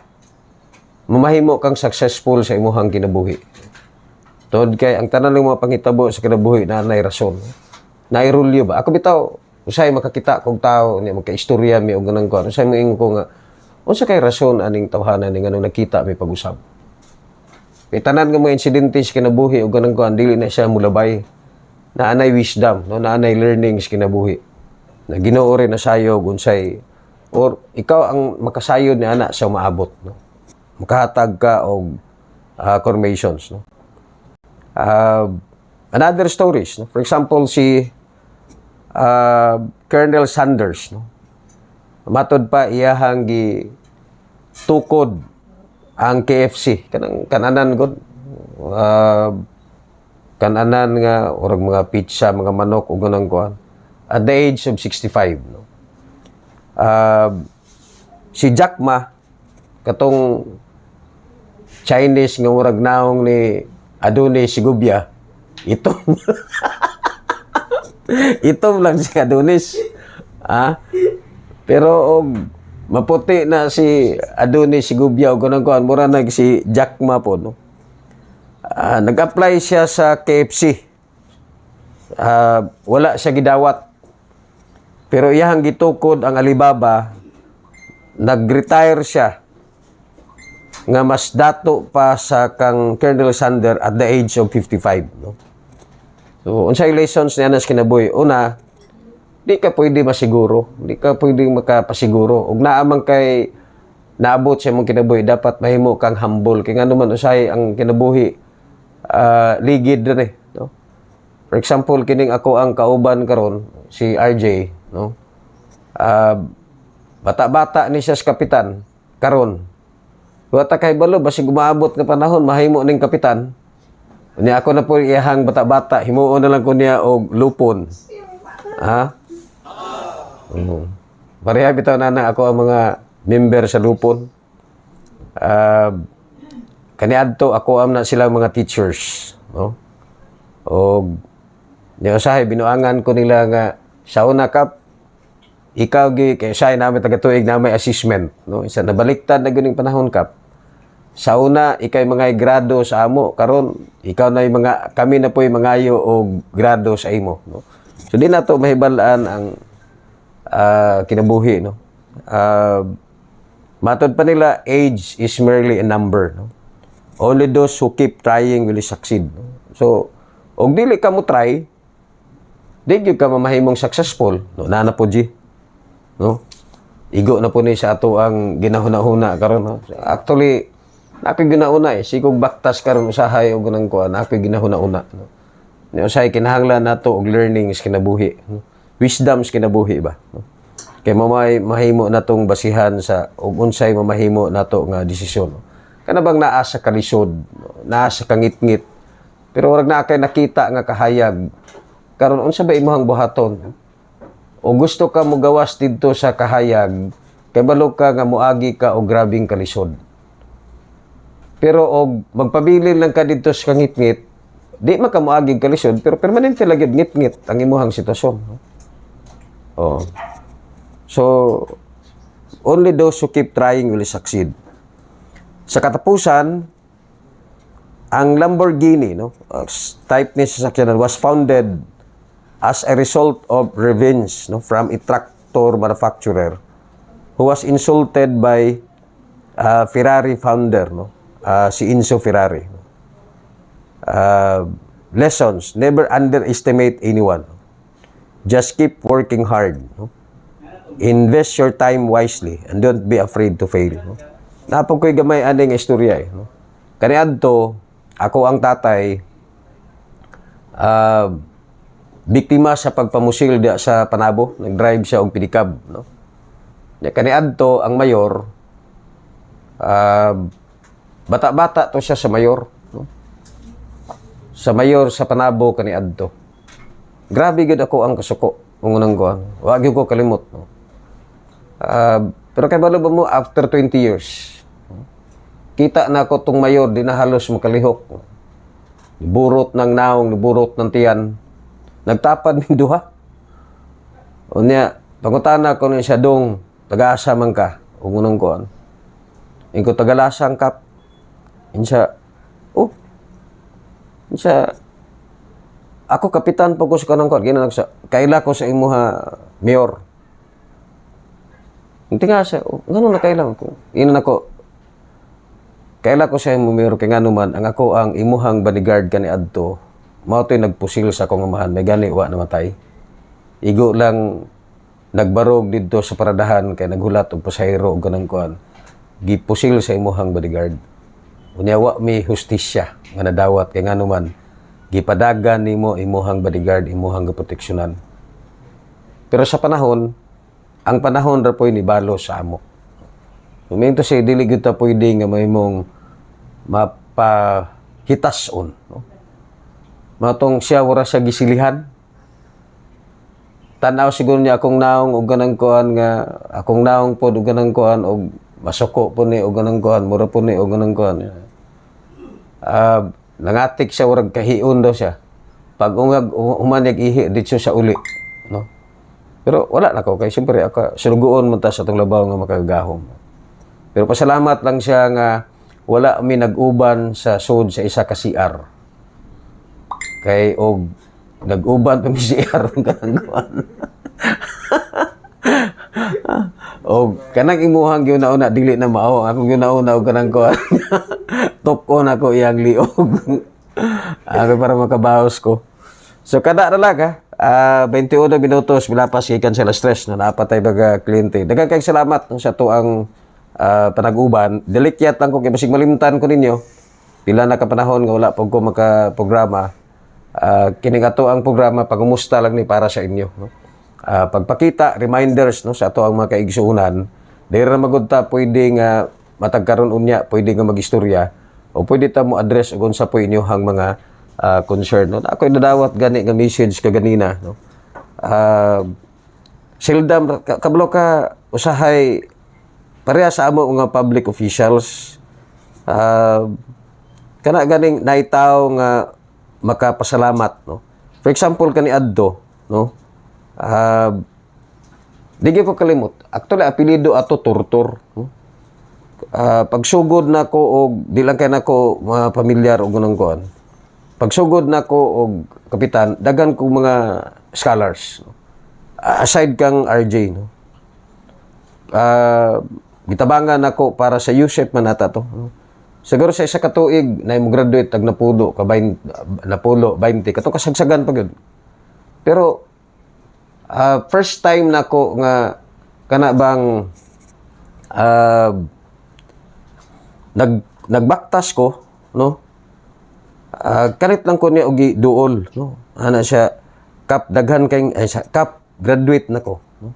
mamahimo kang successful sa imong kinabuhi. Tod kay ang tanan ng mga pangitabo sa kinabuhi na nay rason. Nay rulyo ba? Ako bitaw usay makakita kog tao ni magka-istorya mi og ganang kuan. Usay moingon ko nga unsa kay rason aning tawhanan ni nganong nakita mi pag-usab. Kay tanan nga mga insidente sa kinabuhi og ganang kuan dili na siya mulabay. Naanay wisdom, no, naanay learning sa kinabuhi. Na Ginoo rin nasayog unsay or ikaw ang makasayod ni ana sa maabot, no. Makahatag ka og confirmations, no. Another stories, no. For example si Colonel Sanders, no. Matod pa iyahang gi tukod ang KFC kananan god kananan nga orag mga pizza, mga manok ug ganang kuan at the age of 65, no. Si Jack Ma katong Chinese nga murag naong ni Adonis Sigubia itom itom lang si Adonis, pero maputi na si Adonis Sigubia o ganun kuan mura nag si Jack Ma po, no. Nag-apply siya sa KFC, wala siya gidawat pero iyang gitukod ang Alibaba, nag-retire siya nga mas dato pa sa kang Colonel Sanders at the age of 55, no. So unsay lessons niya nas kinabuhi? Una, di ka pwede masiguro, di ka pwede makapasiguro ug naa man kay naabot sa imong kinabuhi dapat mahimo kang humble kay ngano man usay ang kinabuhi ligid rin, no. For example kining ako ang kauban karon si RJ, no. Bata-bata ni siya sa kapitan karon. Wata kay balo basig umaabot nga panahon mahimo ning kapitan. Unya ako na po iyahang bata-bata himuon na lang ko niya og lupon. Pareha bitaw na ako ang mga member sa lupon. Kaniadto ako am na sila mga teachers, no. Og niya usahay binuangan ko nila nga sa una kap ikaw gi kay say namin taga-tuig na may assessment, no. Isa nabaliktad na gining panahon kap. Sa una ikay mga grado sa amo karon ikaw na mga kami na po'y mangayo og grado sa imo, no. So di nato mahibalaan ang kinabuhi, no. Matod pa nila age is merely a number, no. Only those who keep trying will succeed, no? So og dili ka mo try di gyud ka mamahimong successful, no. Nana po G, no. Igo na po ni sa ato ang ginahuna-huna karon, no. Actually ako ginauna sikog baktas karon usahay og ganang kuan ako ginahuna-una, no. Ni usahay kinahanglan nato og learning is kinabuhi, no? Wisdom is kinabuhi ba, no? Kay mahimo natong basihan sa og unsay mamahimo nato nga desisyon, no? Kana bang naa sa kalisod, no? Naa sa kangit-ngit Pero wag na kay nakita nga kahayag. Karon unsa ba imong buhaton? O gusto ka mo gawas didto sa kahayag, kay balo ka nga moagi ka og grabing kalisod. Pero og magpabilin lang ka didto sa ngit-ngit, di man ka moagi kalisod, pero permanente lagi ngit-ngit ang imong sitwasyon. Oh. So only those who keep trying will succeed. Sa katapusan, ang Lamborghini, type ni sasakyan was founded as a result of revenge from a tractor manufacturer who was insulted by Ferrari founder, si Enzo Ferrari. Lessons: never underestimate anyone. Just keep working hard. Invest your time wisely and don't be afraid to fail. Napag ko'y gamay aning istorya. Kaniadto, ako ang tatay, biktima sa pagpamusil dia sa Panabo. Nag-drive siya og pinikab. Kaniadto, ang mayor, bata-bata to siya sa mayor. Sa mayor sa Panabo kaniadto. Grabe gid ako ang kasuko. Unang ko. Wag ko kalimot. Pero kay balo ba mo after 20 years, kita na ko tong mayor di na halos makalihok. Burot ng naong, burot ng tiyan. Nagtapad ng duha. Unya, pangutana ko ni siya dong, taga-asa man ka. Unang ko. Ingko tagalasang kap. Insya, ako kapitan po ko sa kanang kuwan. Kaila ko sa imuha, mayor. Hindi nga siya, gano'n na kailang ko. Inan ako, kaila ko sa imuha, mayor, kaya nga naman, ang ako ang imuhang bodyguard ka ni Adto, mao to'y nagpusil sa akong amahan, may gani, wa namatay. Igo lang, nagbarog dito sa paradahan, kaya naghulat og pasahero og ganang kuwan. Gipusil sa imuhang bodyguard. Unyawa may hustisya nga nadawat kay nganuman gipadagan nimo imuhang bodyguard, imuhang proteksyonan. Pero sa panahon, ang panahon ra po'y nibalo sa amo. Momento siya dili gyud ta pwede nga may mong mapahitason, no? Matong siya wala siya gisilihan. Tanaw siguro niya akong naong og ganang kuan nga akong naong pod og ganang kuan og masuko po ni og ganang kuan, mura po ni og ganang kuan. Nangatik siya urag kahiun daw siya. Pag umanyag ihi dito sa uli, no? Pero wala na ko kay siyempre ako surugoon man ta sa tong labaw nga makagahom. Pero pasalamat lang siya nga wala mi nag-uban sa sud sa isa ka CR. Kay og nag-uban pa mi CR ganang kuan. O kanang imuhang gyud-una dili na mao akong gyud-una og kanang kuan. Top-on ako iyang liog. Ako para makabawas ko. So kada ra lang 21 minutos milapas gikan sila stress na napatay baga kliyente. Daghang kay salamat sa tuang panag-uban. Dilikyat lang ko kay basig malimtan ko ninyo. Pila na ka panahon nga wala pag ko maka-programa. Kining ato ang programa pagumusta lang ni para sa inyo, no? Pagpakita reminders, no, sa ato ang mga kaigsuunan. Dili ra magud ta pwede nga matagkaron unya, pwede nga magistorya o pwede ta mo address og unsa po inyohang mga concern, no? Ako'y nadawat gani nga message kaganina, no? Seldom kablo ka usahay pareha sa amo nga public officials. Kana ganing naitaw nga makapasalamat, no? For example kani adto, no? Di ko kalimot. Actually apelyido ato Turtur, no? Pagsugod nako og di lang kay nako mga pamilyar og ganang kuan. Pagsugod nako og kapitan, dagan ko mga scholars, no? Aside kang RJ, no? Gitabangan nako para sa USEP man ata to, no? Siguro sa isa ka tuig na mo graduate tag napulo ka 20 katong kasagsagan pa gyud. Pero first time nako nga kana bang nagbaktas ko, no? Kanit lang ko niya og duol, no? Ana siya kap daghan kay kap graduate nako, no?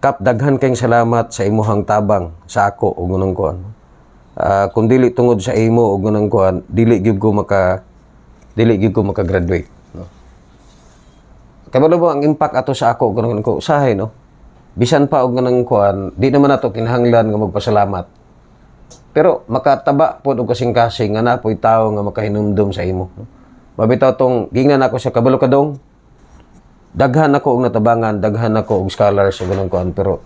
Kap daghan kay salamat sa imuhang tabang sa ako og ngunang kuan. Kung dili tungod sa imo og ngunang kuan, dili gyud ko dili gyud ko makagraduate, no. Kabalo mo ang impact ato sa ako ganun ko usahay, no. Bisan pa og ganang kuan, di naman nato kinahanglan nga magpasalamat. Pero makataba pod og kasing-kasing nga napoy tawo nga makahinumdum sa imo, no? Mabitaw tong gingan ako sa kabalo kadong daghan ako og natabangan, daghan ako og scholars o ganun kuan, pero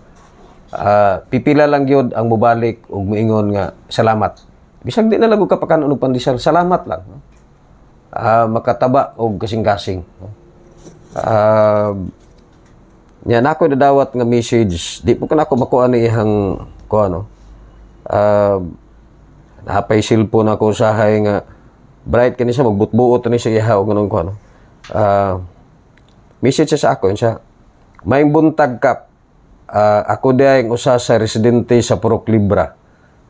pipila lang gyud ang mubalik og moingon nga salamat. Bisag di na lang og kapakanon og pandisal, salamat lang, no? Makataba og kasing-kasing, no? Nya nako dadawat nga message, di po kana ako makuha ni ihang kuha, no. Napay cellphone ako usahay nga bright kani siya magbutbuot ni siya iha og ganun kuha, no. Message siya sa ako siya, may buntag kap, ako dayang usa sa residente sa Purok Libra.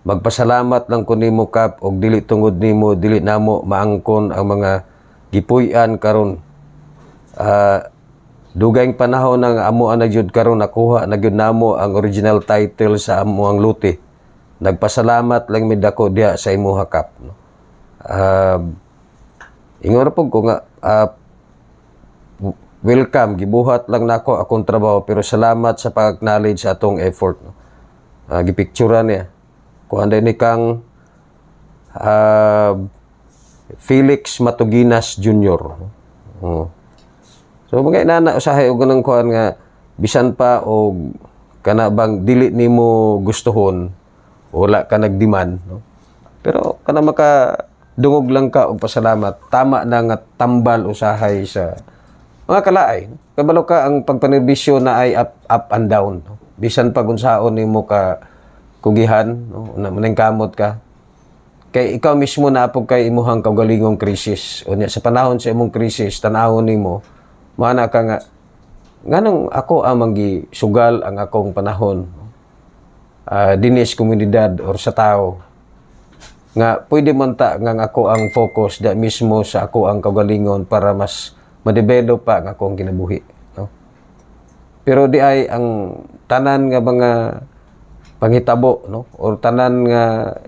Magpasalamat lang ko nimo kap og dili tungod nimo dili namo maangkon ang mga gipuy-an karon. Dugayng panahon nang amo na jud karon nakuha na gyud namo ang original title sa amo ang luti. Nagpasalamat lang mi dako diha sa imuha kap, no. Ingon po ko nga welcome, gibuhat lang nako akong trabaho pero salamat sa pag-acknowledge sa atong effort, no. Gipicturean niya kung anday ni kang Felix Matuginas Jr., no. So mga inana usahay og ganang kuan nga bisan pa og kana bang dili nimo gustuhon wala ka nagdemand, no. Pero kana maka dungog lang ka og pasalamat, tama na nga tambal usahay sa mga kalaay, no? Kabalo ka ang pagpanerbisyo na ay up and down, no? Bisan pag unsaon nimo ka kugihan, no, na kamot ka kay ikaw mismo na apog kay imuhang kaugalingong krisis. Unya sa panahon sa imong krisis tan-awon nimo mana ka nga nganong ako amang gisugal ang akong panahon, dinis komunidad or sa tao nga pwede man ta nga ako ang focus da mismo sa ako ang kaugalingon para mas ma-develop pa ang akong kinabuhi, no. Pero di ay ang tanan nga mga panghitabo, no, or tanan nga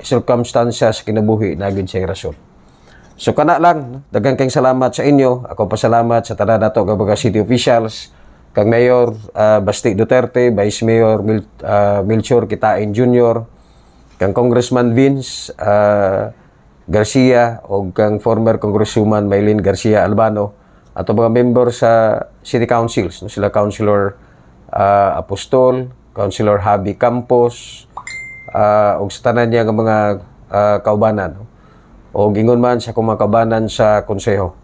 circumstances sa kinabuhi na gyud siya rason. So kana lang, no? Daghang kayong salamat sa inyo. Ako pasalamat sa tanan nato nga mga city officials, kang Mayor Basti Duterte, Vice Mayor Melchor Kitain Jr., kang Congressman Vince Garcia o kang former Congresswoman Maylin Garcia Albano at mga member sa City Councils, no? Sila Councilor Apostol, Councilor Javi Campos, o sa tanan niya nga mga kaubanan, no? O gingon man sa kumakabanan sa konseho.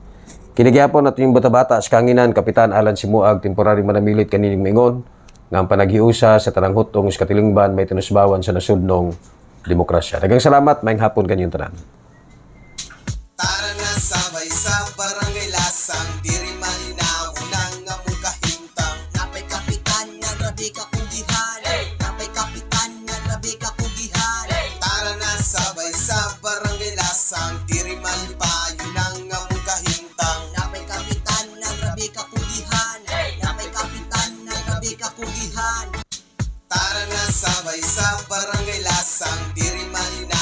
Kinigyapon natin yung bata-bata sa kanginan, Kapitan Alan Simuag, temporary manamilit kanining mingon, nga ang panaghiusa sa tanang hutong sa katilingban may tinusbawan sa nasudnong demokrasya. Daghang salamat, maayong hapon kanyang tanan. Tara na sabay sa barangay lasang, diri malinaw nang among kahintang. Napay kapitan nga grabe ka kugihan, napay kapitan nga grabe ka kugihan. Tara na sabay sa barangay lasang, diri malipayon nang among kahintang. Napay kapitan nga grabe ka kugihan, napay kapitan nga grabe ka kugihan. Tara na sabay sa barangay lasang, diri malinaw